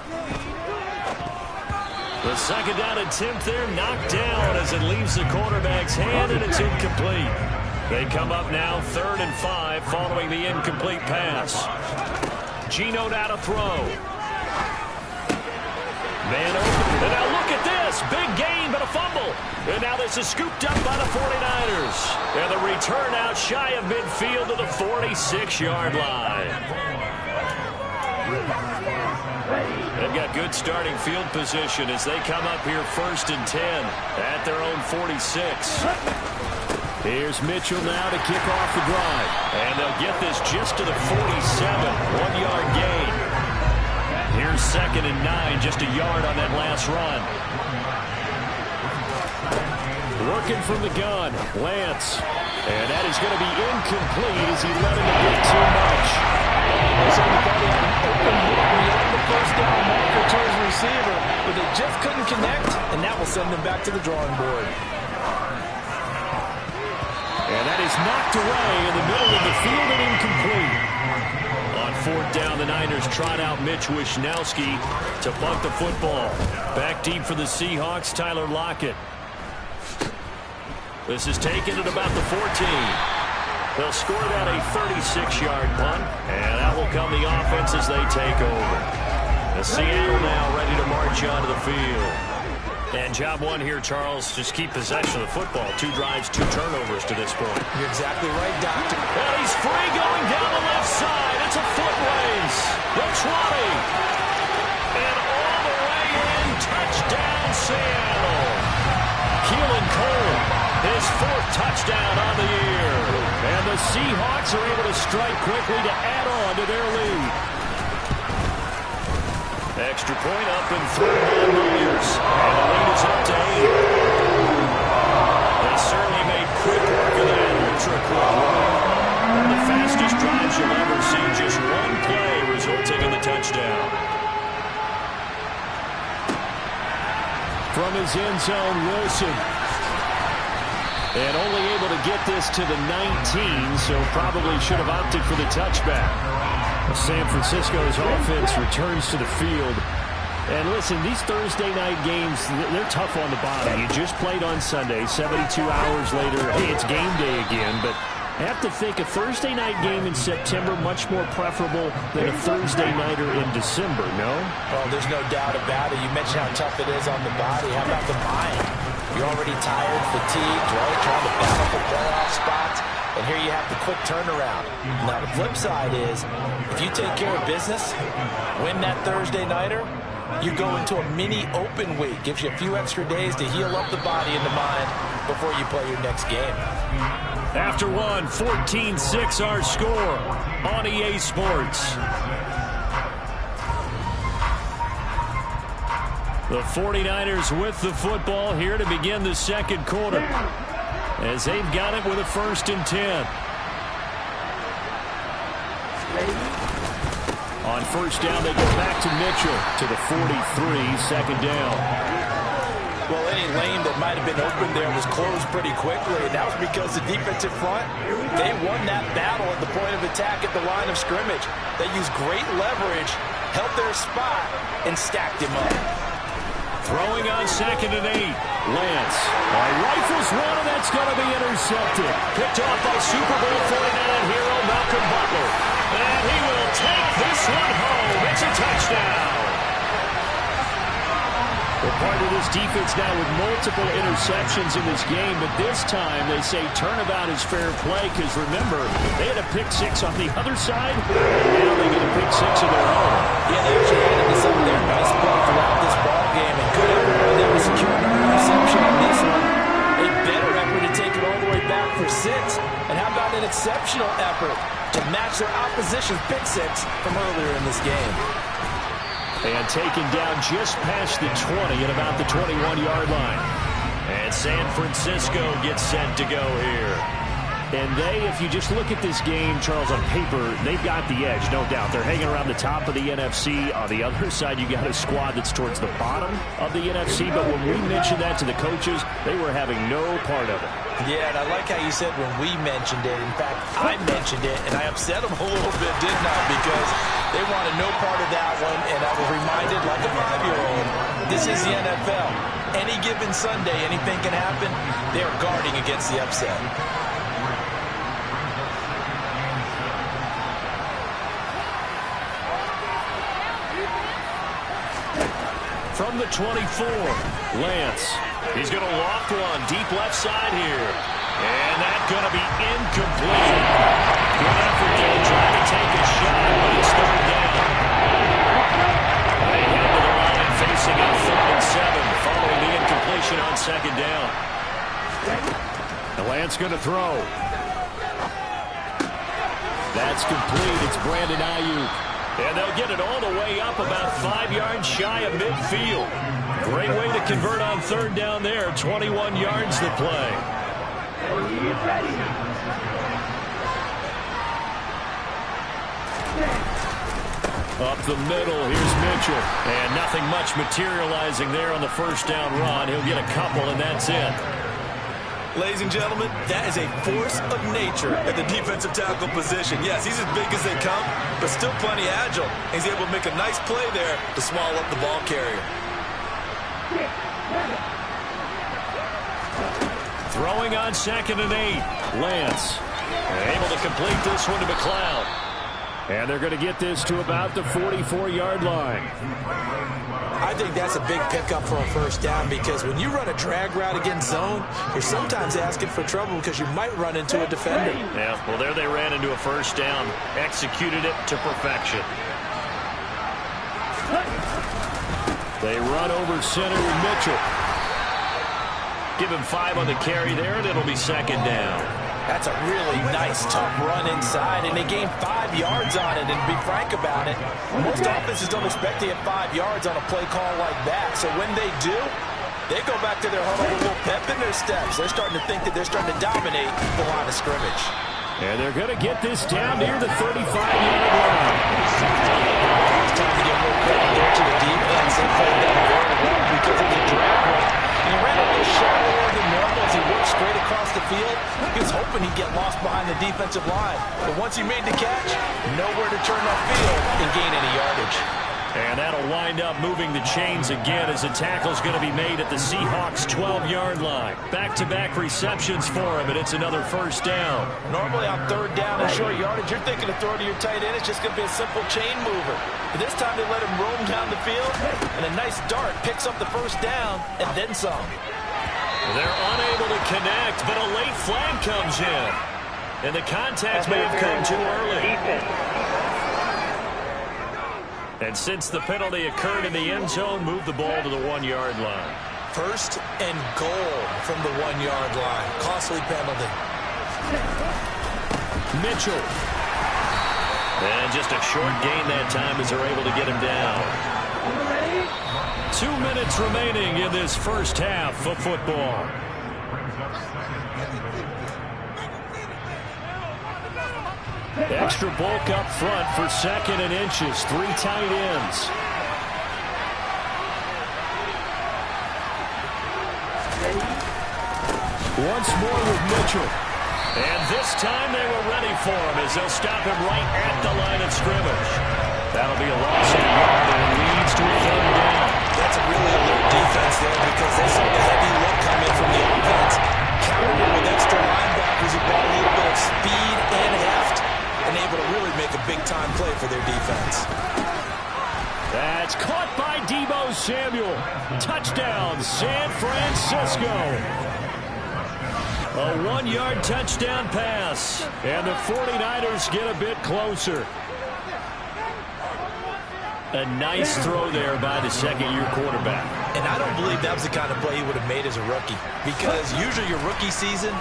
The second down attempt there knocked down as it leaves the quarterback's hand, and it's incomplete. They come up now 3rd and 5 following the incomplete pass. Geno now to throw. Man open. And now look at this. Big gain, but a fumble. And now this is scooped up by the 49ers. And the return out shy of midfield to the 46-yard line. They've got good starting field position as they come up here 1st and 10 at their own 46. Here's Mitchell now to kick off the drive. And they'll get this just to the 47. 1-yard gain. Here's 2nd and 9, just a yard on that last run. Working from the gun, Lance. And that is going to be incomplete as he let him get too much. So he thought he had an open look when he let the first down marker to his receiver, but they just couldn't connect, and that will send them back to the drawing board. And that is knocked away in the middle of the field and incomplete. On 4th down, the Niners trot out Mitch Wishnowsky to punt the football. Back deep for the Seahawks, Tyler Lockett. This is taken at about the 14. They'll score that a 36-yard punt, and that will come the offense as they take over. The Seattle now ready to march onto the field. And job one here, Charles, just keep possession of the football. 2 drives, 2 turnovers to this point. You're exactly right, Doctor. And he's free going down the left side. It's a foot race. The 20. And all the way in. Touchdown, Seattle. Keelan Cole, his 4th touchdown on the year. And the Seahawks are able to strike quickly to add on to their lead. Extra point up and through by Myers. And the lead is up to 8. They certainly made quick work of that ultra-quick run. One of the fastest drives you'll ever see. Just one play resulting in the touchdown. From his end zone, Wilson. And only able to get this to the 19, so probably should have opted for the touchback. San Francisco's offense returns to the field. And listen, these Thursday night games, they're tough on the body. You just played on Sunday, 72 hours later, hey, it's game day again. But I have to think a Thursday night game in September much more preferable than a Thursday nighter in December, no? Well, there's no doubt about it. You mentioned how tough it is on the body. How about the mind? You're already tired, fatigued, right? Trying to battle for playoff spots. And here you have the quick turnaround. Now, the flip side is, if you take care of business, win that Thursday nighter, you go into a mini open week. Gives you a few extra days to heal up the body and the mind before you play your next game. After one, 14-6 our score on EA Sports. The 49ers with the football here to begin the second quarter, as they've got it with a 1st and 10. On 1st down, they go back to Mitchell to the 43, 2nd down. Well, any lane that might have been open there was closed pretty quickly, and that was because the defensive front, they won that battle at the point of attack at the line of scrimmage. They used great leverage, held their spot, and stacked him up. Throwing on 2nd and 8. Lance rifles one, and that's going to be intercepted. Picked off by Super Bowl 49 hero Malcolm Butler. And he will take this one home. It's a touchdown. We're part of this defense now with multiple interceptions in this game, but this time they say turnabout is fair play because, remember, they had a pick 6 on the other side, and now they get a pick 6 of their own. Yeah, they actually added to some of their nice play throughout this ball game, and good effort by them to secure another interception on this one. A better effort to take it all the way back for 6, and how about an exceptional effort to match their opposition's pick 6 from earlier in this game. And taken down just past the 20 at about the 21-yard line. And San Francisco gets set to go here. And they, if you just look at this game, Charles, on paper, they've got the edge, no doubt. They're hanging around the top of the NFC. On the other side, you got a squad that's towards the bottom of the NFC. But when we mentioned that to the coaches, they were having no part of it. Yeah, and I like how you said when we mentioned it. In fact, I mentioned it, and I upset them a little bit, didn't I? Because they wanted no part of that one, and I was reminded, like a 5-year-old, this is the NFL. Any given Sunday, anything can happen. They're guarding against the upset. From the 24, Lance. He's going to loft one deep left side here. And that's going to be incomplete. Good effort there, trying to take a shot, but it's 3rd down. They head to the line, facing a 3rd and 7, following the incompletion on 2nd down. And Lance going to throw. That's complete. It's Brandon Ayuk. And they'll get it all the way up about 5 yards shy of midfield. Great way to convert on 3rd down there. 21 yards to play. Up the middle, here's Mitchell. And nothing much materializing there on the 1st down run. He'll get a couple, and that's it. Ladies and gentlemen, that is a force of nature at the defensive tackle position. Yes, he's as big as they come, but still plenty agile. He's able to make a nice play there to swallow up the ball carrier. Throwing on 2nd and 8. Lance able to complete this one to McLeod. And they're going to get this to about the 44-yard line. I think that's a big pickup for a first down because when you run a drag route against zone, you're sometimes asking for trouble because you might run into a defender. Yeah, well, there they ran into a first down. Executed it to perfection. They run over center with Mitchell. Give him 5 on the carry there, and it'll be 2nd down. That's a really nice, tough run inside, and they gained 5 yards on it. And to be frank about it, most offenses don't expect to get 5 yards on a play call like that. So when they do, they go back to their huddle with a little pep in their steps. They're starting to think that they're starting to dominate the line of scrimmage. And they're going to get this down near the 35-yard line. It's time to give a little credit there to the defense. They played that very well because of the drag run. He ran a little shallower than normal as he worked straight across the field. He was hoping he'd get lost behind the defensive line. But once he made the catch, nowhere to turn that field and gain any yardage. And that'll wind up moving the chains again as the tackle's going to be made at the Seahawks' 12-yard line. Back-to-back receptions for him, and it's another first down. Normally on 3rd down and short yardage, you're thinking of throwing to your tight end. It's just going to be a simple chain mover. But this time they let him roam down the field, and a nice dart picks up the first down and then some. They're unable to connect, but a late flag comes in. And the contact may have come too early. And since the penalty occurred in the end zone, move the ball to the 1-yard line. 1st and goal from the 1-yard line. Costly penalty. Mitchell. And just a short gain that time as they're able to get him down. 2 minutes remaining in this first half of football. Extra bulk up front for 2nd and inches. 3 tight ends. Once more with Mitchell. And this time they were ready for him as they'll stop him right at the line of scrimmage. That'll be a loss of a yard and it leads to a 3rd down. That's a really alert defense there because they saw the heavy look come in from the offense. Countered with extra linebackers who brought a little bit of speed and heft and able to really make a big-time play for their defense. That's caught by Deebo Samuel. Touchdown, San Francisco. A 1-yard touchdown pass. And the 49ers get a bit closer. A nice throw there by the second-year quarterback. And I don't believe that was the kind of play he would have made as a rookie. Because usually your rookie season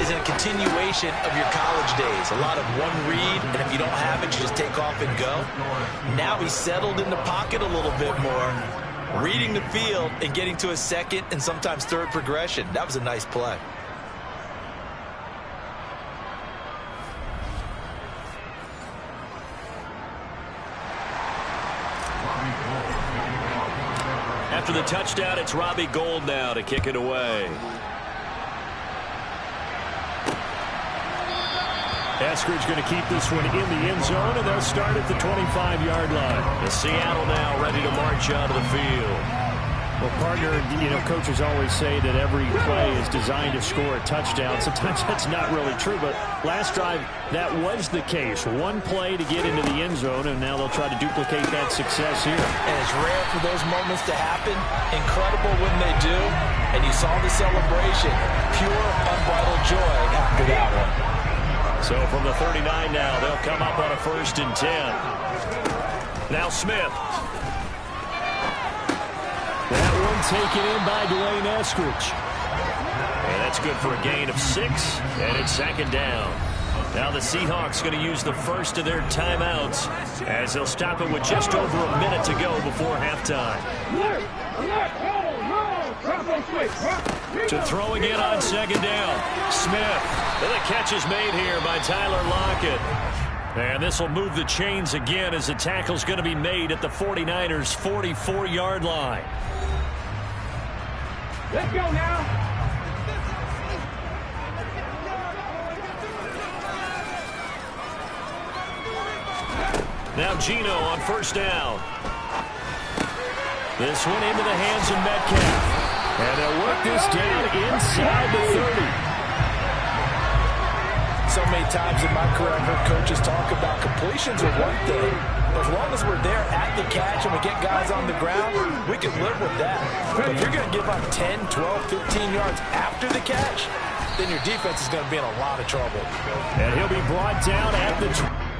is a continuation of your college days. A lot of one read, and if you don't have it, you just take off and go. Now he's settled in the pocket a little bit more, reading the field and getting to a 2nd and sometimes 3rd progression. That was a nice play. After the touchdown, it's Robbie Gould now to kick it away. Eskridge going to keep this one in the end zone, and they'll start at the 25-yard line. The Seattle now ready to march out of the field. Well, partner, you know, coaches always say that every play is designed to score a touchdown. Sometimes that's not really true, but last drive, that was the case. One play to get into the end zone, and now they'll try to duplicate that success here. And it's rare for those moments to happen. Incredible when they do. And you saw the celebration. Pure, unbridled joy after that one. So from the 39 now, they'll come up on a 1st and 10. Now Smith. That one taken in by Dwayne Eskridge. And that's good for a gain of 6, and it's 2nd down. Now the Seahawks going to use the first of their timeouts as they'll stop it with just over a minute to go before halftime. To throw again on 2nd down. Smith. The catch is made here by Tyler Lockett. And this will move the chains again as the tackle's going to be made at the 49ers' 44-yard line. Let's go now. Now Geno on first down. This one into the hands of Metcalf. And they'll work this down inside the 30. So many times in my career, I've heard coaches talk about completions are one thing. As long as we're there at the catch and we get guys on the ground, we can live with that. But if you're going to give up 10, 12, 15 yards after the catch, then your defense is going to be in a lot of trouble. And he'll be brought down at the...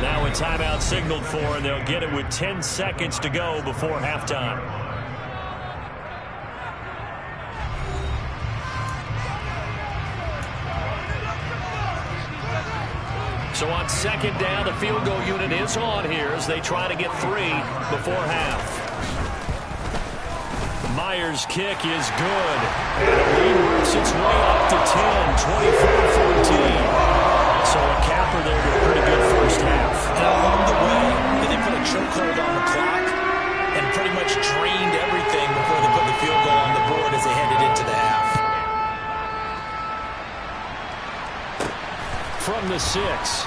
Now a timeout signaled for, and they'll get it with 10 seconds to go before halftime. So on second down, the field goal unit is on here as they try to get 3 before half. Myers' kick is good. And the lead works its way up to 10, 24-14. So a capper there with a pretty good first half. And along the way, they put a chokehold on the clock and pretty much drained everything before they put the field goal on the board as they headed into the half. From the 6.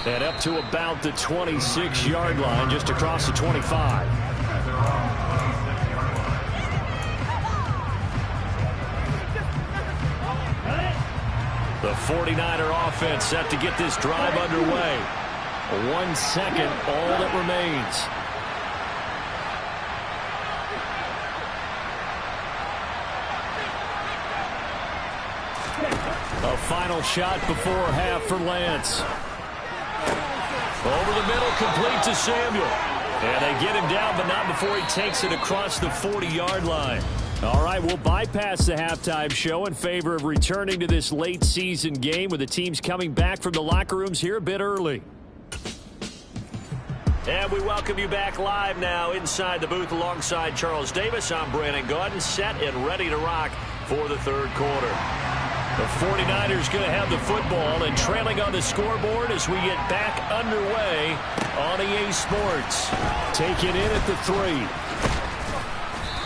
And up to about the 26-yard line, just across the 25. The 49er offense set to get this drive underway. 1 second, all that remains. A final shot before half for Lance. Over the middle, complete to Samuel. And they get him down, but not before he takes it across the 40-yard line. All right, we'll bypass the halftime show in favor of returning to this late-season game with the teams coming back from the locker rooms here a bit early. And we welcome you back live now inside the booth alongside Charles Davis. I'm Brandon Gaudin, set and ready to rock for the third quarter. The 49ers going to have the football and trailing on the scoreboard as we get back underway on EA Sports. Take it in at the 3.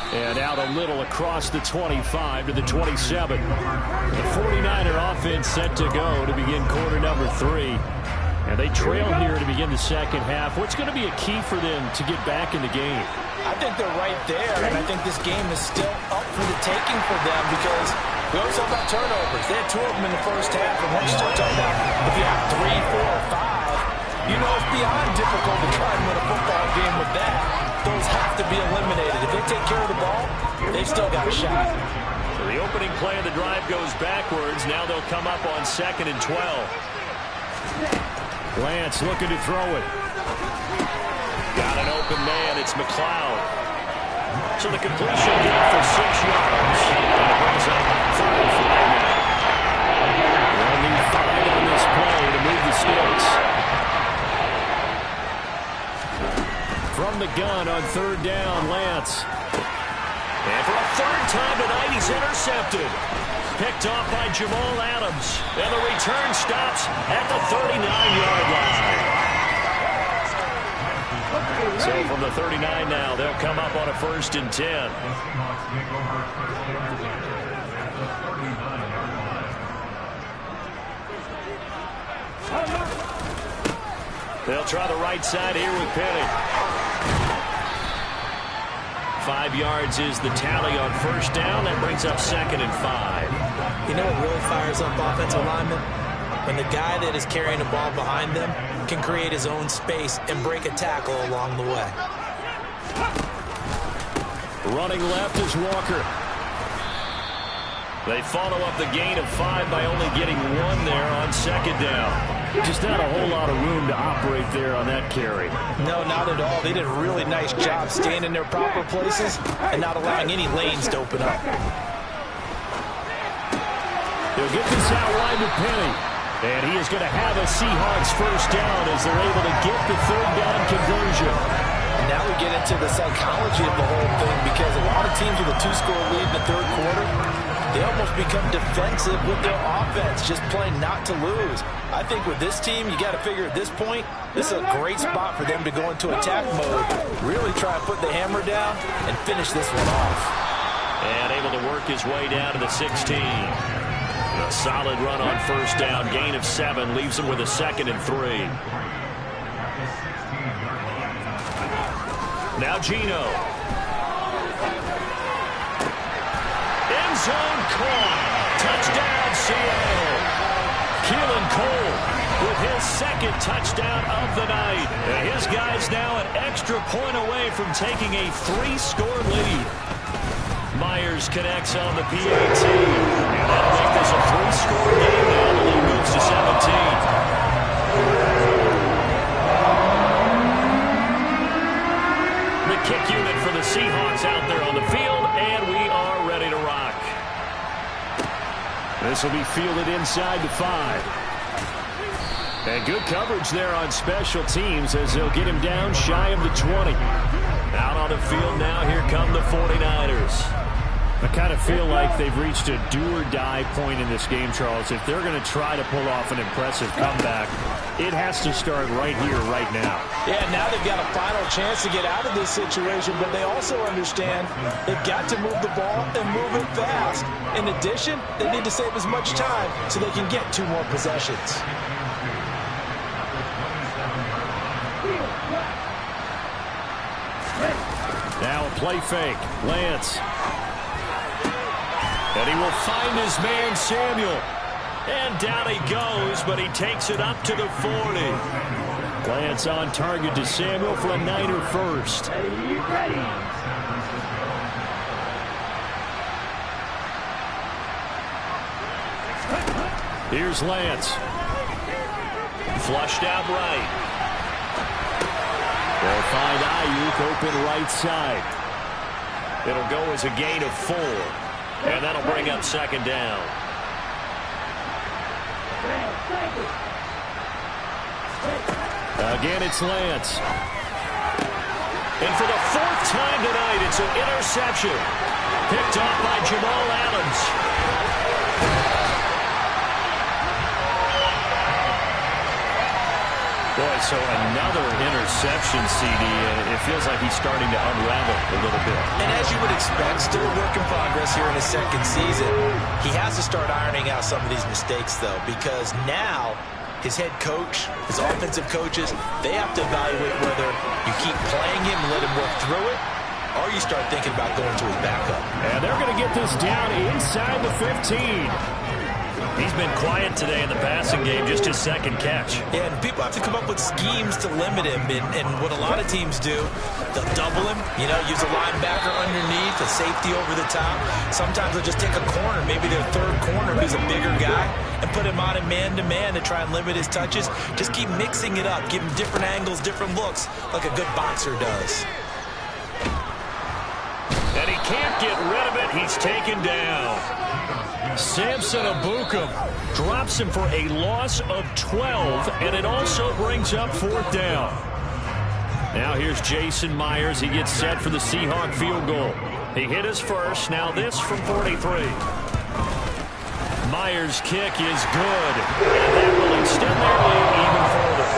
And out a little across the 25 to the 27. The 49er offense set to go to begin quarter number 3. And they trail here to begin the second half. What's going to be a key for them to get back in the game? I think they're right there, and I think this game is still up for the taking for them because we always talk about turnovers. They had 2 of them in the first half, and once you start talking about if you have 3, 4, or 5, you know it's beyond difficult to try and win a football game with that. Those have to be eliminated. If they take care of the ball, they've still got a shot. So the opening play of the drive goes backwards. Now they'll come up on 2nd and 12. Lance looking to throw it. Got an open man. It's McLeod. So the completion good for 6 yards. And it brings up 3rd for them. They'll need 5 on this play to move the sticks. From the gun on 3rd down, Lance. And for a 3rd time tonight, he's intercepted. Picked off by Jamal Adams. And the return stops at the 39-yard line. So from the 39 now, they'll come up on a 1st and 10. They'll try the right side here with Penny. 5 yards is the tally on first down. That brings up 2nd and 5. You know what really fires up offensive linemen? When the guy that is carrying the ball behind them can create his own space and break a tackle along the way. Running left is Walker. They follow up the gain of 5 by only getting 1 there on 2nd down. Just not a whole lot of room to operate there on that carry. No, not at all. They did a really nice job staying in their proper places and not allowing any lanes to open up. They'll get this out wide to Penny. And he is going to have a Seahawks first down as they're able to get the 3rd down conversion. Now we get into the psychology of the whole thing, because a lot of teams with a 2-score lead in the 3rd quarter, they almost become defensive with their offense, just playing not to lose. I think with this team, you got to figure at this point, this is a great spot for them to go into attack mode, really try to put the hammer down and finish this one off. And able to work his way down to the 16. A solid run on first down, gain of 7, leaves him with a 2nd and 3. Now Geno. End zone caught. Touchdown, Seattle. Keelan Cole with his 2nd touchdown of the night. And his guys now an extra point away from taking a 3-score lead. Myers connects on the PAT. And that'll make this a 3-score game now. The lead moves to 17. The kick unit for the Seahawks out there on the field, and we are ready to rock. This will be fielded inside the 5. And good coverage there on special teams as they'll get him down shy of the 20. Out on the field now, here come the 49ers. I kind of feel like they've reached a do-or-die point in this game, Charles. If they're going to try to pull off an impressive comeback, it has to start right here, right now. Yeah, now they've got a final chance to get out of this situation, but they also understand they've got to move the ball and move it fast. In addition, they need to save as much time so they can get 2 more possessions. Now a play fake. Lance. And he will find his man, Samuel. And down he goes, but he takes it up to the 40. Lance on target to Samuel for a Niner first. Here's Lance. Flushed out right. They'll find Ayuk open right side. It'll go as a gain of 4. And that'll bring up 2nd down. Again, it's Lance. And for the 4th time tonight, it's an interception. Picked off by Jamal Adams. Boy, so another interception, CD. It feels like he's starting to unravel a little bit. And as you would expect, still a work in progress here in his 2nd season. He has to start ironing out some of these mistakes, though, because now his head coach, his offensive coaches, they have to evaluate whether you keep playing him and let him work through it, or you start thinking about going to his backup. And they're going to get this down inside the 15. He's been quiet today in the passing game, just his 2nd catch. Yeah, and people have to come up with schemes to limit him. And what a lot of teams do, they'll double him, use a linebacker underneath, a safety over the top. Sometimes they'll just take a corner, maybe their 3rd corner, who's a bigger guy, and put him on a man-to-man to try and limit his touches. Just keep mixing it up, give him different angles, different looks, like a good boxer does. And he can't get rid of it. He's taken down. Samson Ebukam drops him for a loss of 12, and it also brings up 4th down. Now here's Jason Myers. He gets set for the Seahawk field goal. He hit his first. Now this from 43. Myers' kick is good, and that will extend their lead even further.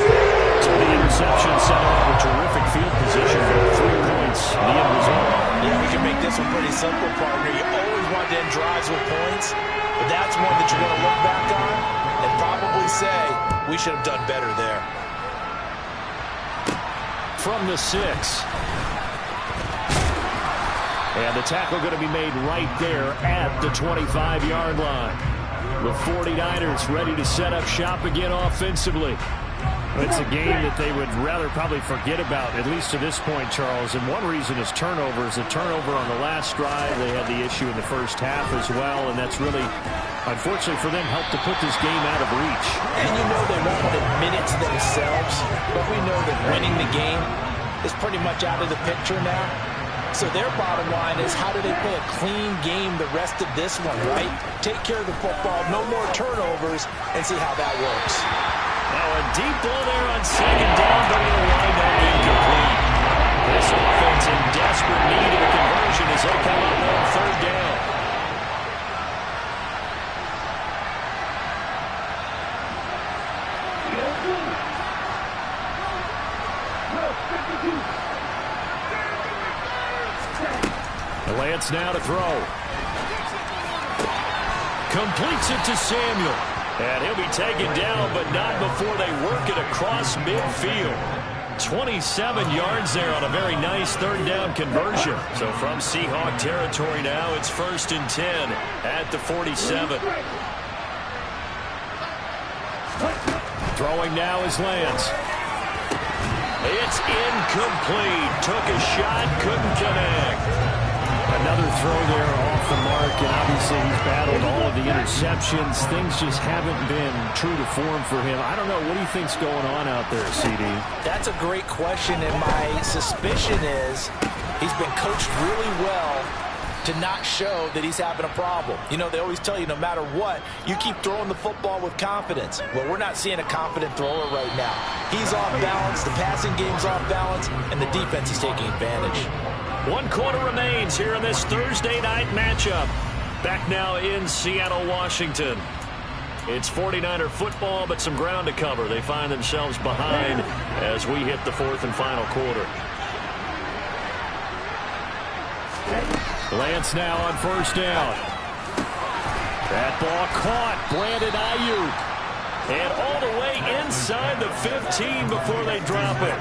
So the interception set up a terrific field position for 3 points. The end result. Yeah, we can make this one pretty simple, partner. You always want to end drives with points, but that's one that you're going to look back on and probably say, we should have done better there. From the 6. And the tackle going to be made right there at the 25-yard line. The 49ers ready to set up shop again offensively. It's a game that they would rather probably forget about, at least to this point, Charles. And one reason is turnovers. A turnover on the last drive. They had the issue in the first half as well, and that's really, unfortunately for them, helped to put this game out of reach. And you know they won't admit it to themselves, but we know that winning the game is pretty much out of the picture now. So their bottom line is, how do they play a clean game the rest of this one, right? Take care of the football, no more turnovers, and see how that works. Now a deep ball there on second down, but it'll wind up incomplete. This offense in desperate need of a conversion as they come up on third down. Lance now to throw. Completes it to Samuel. And he'll be taken down, but not before they work it across midfield. 27 yards there on a very nice third down conversion. So from Seahawk territory now, it's 1st and 10 at the 47. Throwing now is Lance. It's incomplete. Took a shot, couldn't connect. Another throw there off the mark, and obviously he's battled all of the interceptions. Things just haven't been true to form for him. I don't know. What do you think's going on out there, CD? That's a great question, and my suspicion is he's been coached really well to not show that he's having a problem. You know, they always tell you no matter what, you keep throwing the football with confidence. Well, we're not seeing a confident thrower right now. He's off balance, the passing game's off balance, and the defense is taking advantage. 1 quarter remains here in this Thursday night matchup. Back now in Seattle, Washington. It's 49er football, but some ground to cover. They find themselves behind as we hit the 4th and final quarter. Lance now on 1st down. That ball caught. Brandon Ayuk. And all the way inside the 15 before they drop it.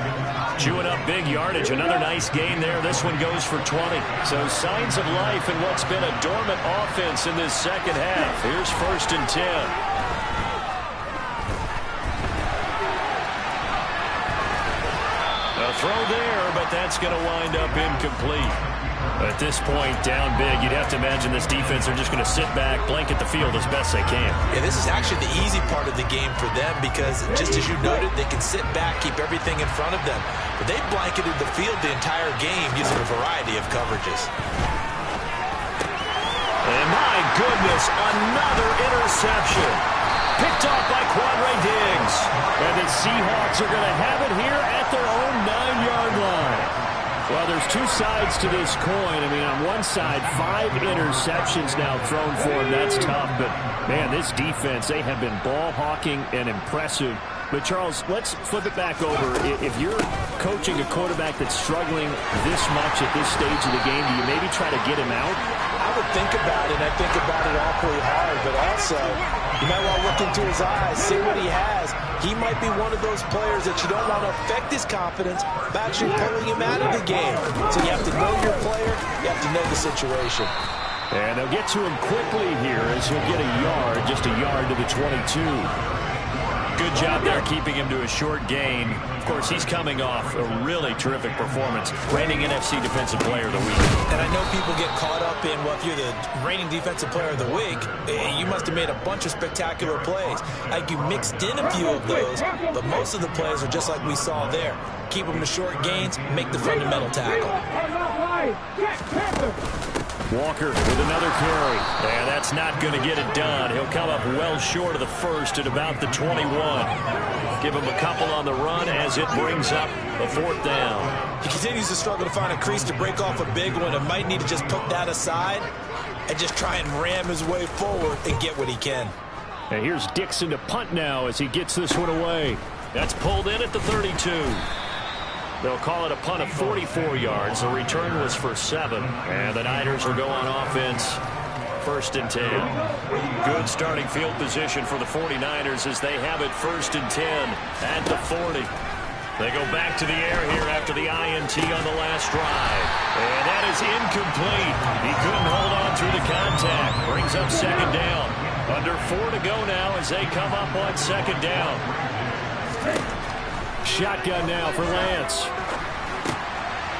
Chewing up big yardage. Another nice gain there. This one goes for 20. So signs of life in what's been a dormant offense in this second half. Here's 1st and 10. A throw there, but that's going to wind up incomplete. At this point, down big, you'd have to imagine this defense are just going to sit back, blanket the field as best they can. Yeah, this is actually the easy part of the game for them because, just as you noted, they can sit back, keep everything in front of them. But they've blanketed the field the entire game using a variety of coverages. And my goodness, another interception. Picked off by Quandre Diggs. And the Seahawks are going to have it here at their own 9-yard line. Well, there's two sides to this coin. I mean, on one side, 5 interceptions now thrown for him. That's tough. But, man, this defense, they have been ball hawking and impressive. But, Charles, let's flip it back over. If you're coaching a quarterback that's struggling this much at this stage of the game, do you maybe try to get him out? I would think about it, and I think about it awfully hard. But also, you might want to look into his eyes, see what he has. He might be one of those players that you don't want to affect his confidence by actually pulling him out of the game. So you have to know your player. You have to know the situation. And they'll get to him quickly here as he'll get a yard, just a yard to the 22. Good job there keeping him to a short gain. Of course, he's coming off a really terrific performance. Reigning NFC Defensive Player of the Week. And I know people get caught up in, well, if you're the reigning Defensive Player of the Week, you must have made a bunch of spectacular plays. Like you mixed in a few of those, but most of the plays are just like we saw there. Keep them to short gains, make the fundamental tackle. Walker with another carry. And that's not going to get it done. He'll come up well short of the first at about the 21. Give him a couple on the run as it brings up a 4th down. He continues to struggle to find a crease to break off a big one and might need to just put that aside and just try and ram his way forward and get what he can. And here's Dixon to punt now as he gets this one away. That's pulled in at the 32. They'll call it a punt of 44 yards. The return was for 7. And the Niners will go on offense. 1st and 10. Good starting field position for the 49ers as they have it 1st and 10 at the 40. They go back to the air here after the INT on the last drive. And that is incomplete. He couldn't hold on through the contact. Brings up second down. Under 4 to go now as they come up on second down. Shotgun now for Lance.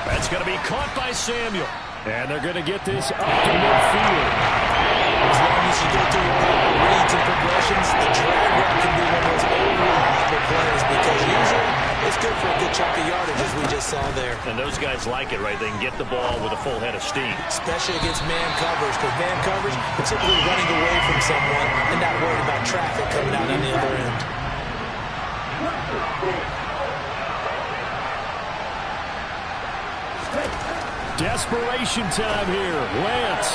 That's going to be caught by Samuel. And they're going to get this up to midfield. As long as you go through your proper reads and progressions, the drag route can be one of those unreliable plays because usually it's good for a good chunk of yardage, as we just saw there. And those guys like it, right? They can get the ball with a full head of steam. Especially against man coverage, because man coverage, particularly running away from someone and not worried about traffic coming out on the other end. Desperation time here. Lance.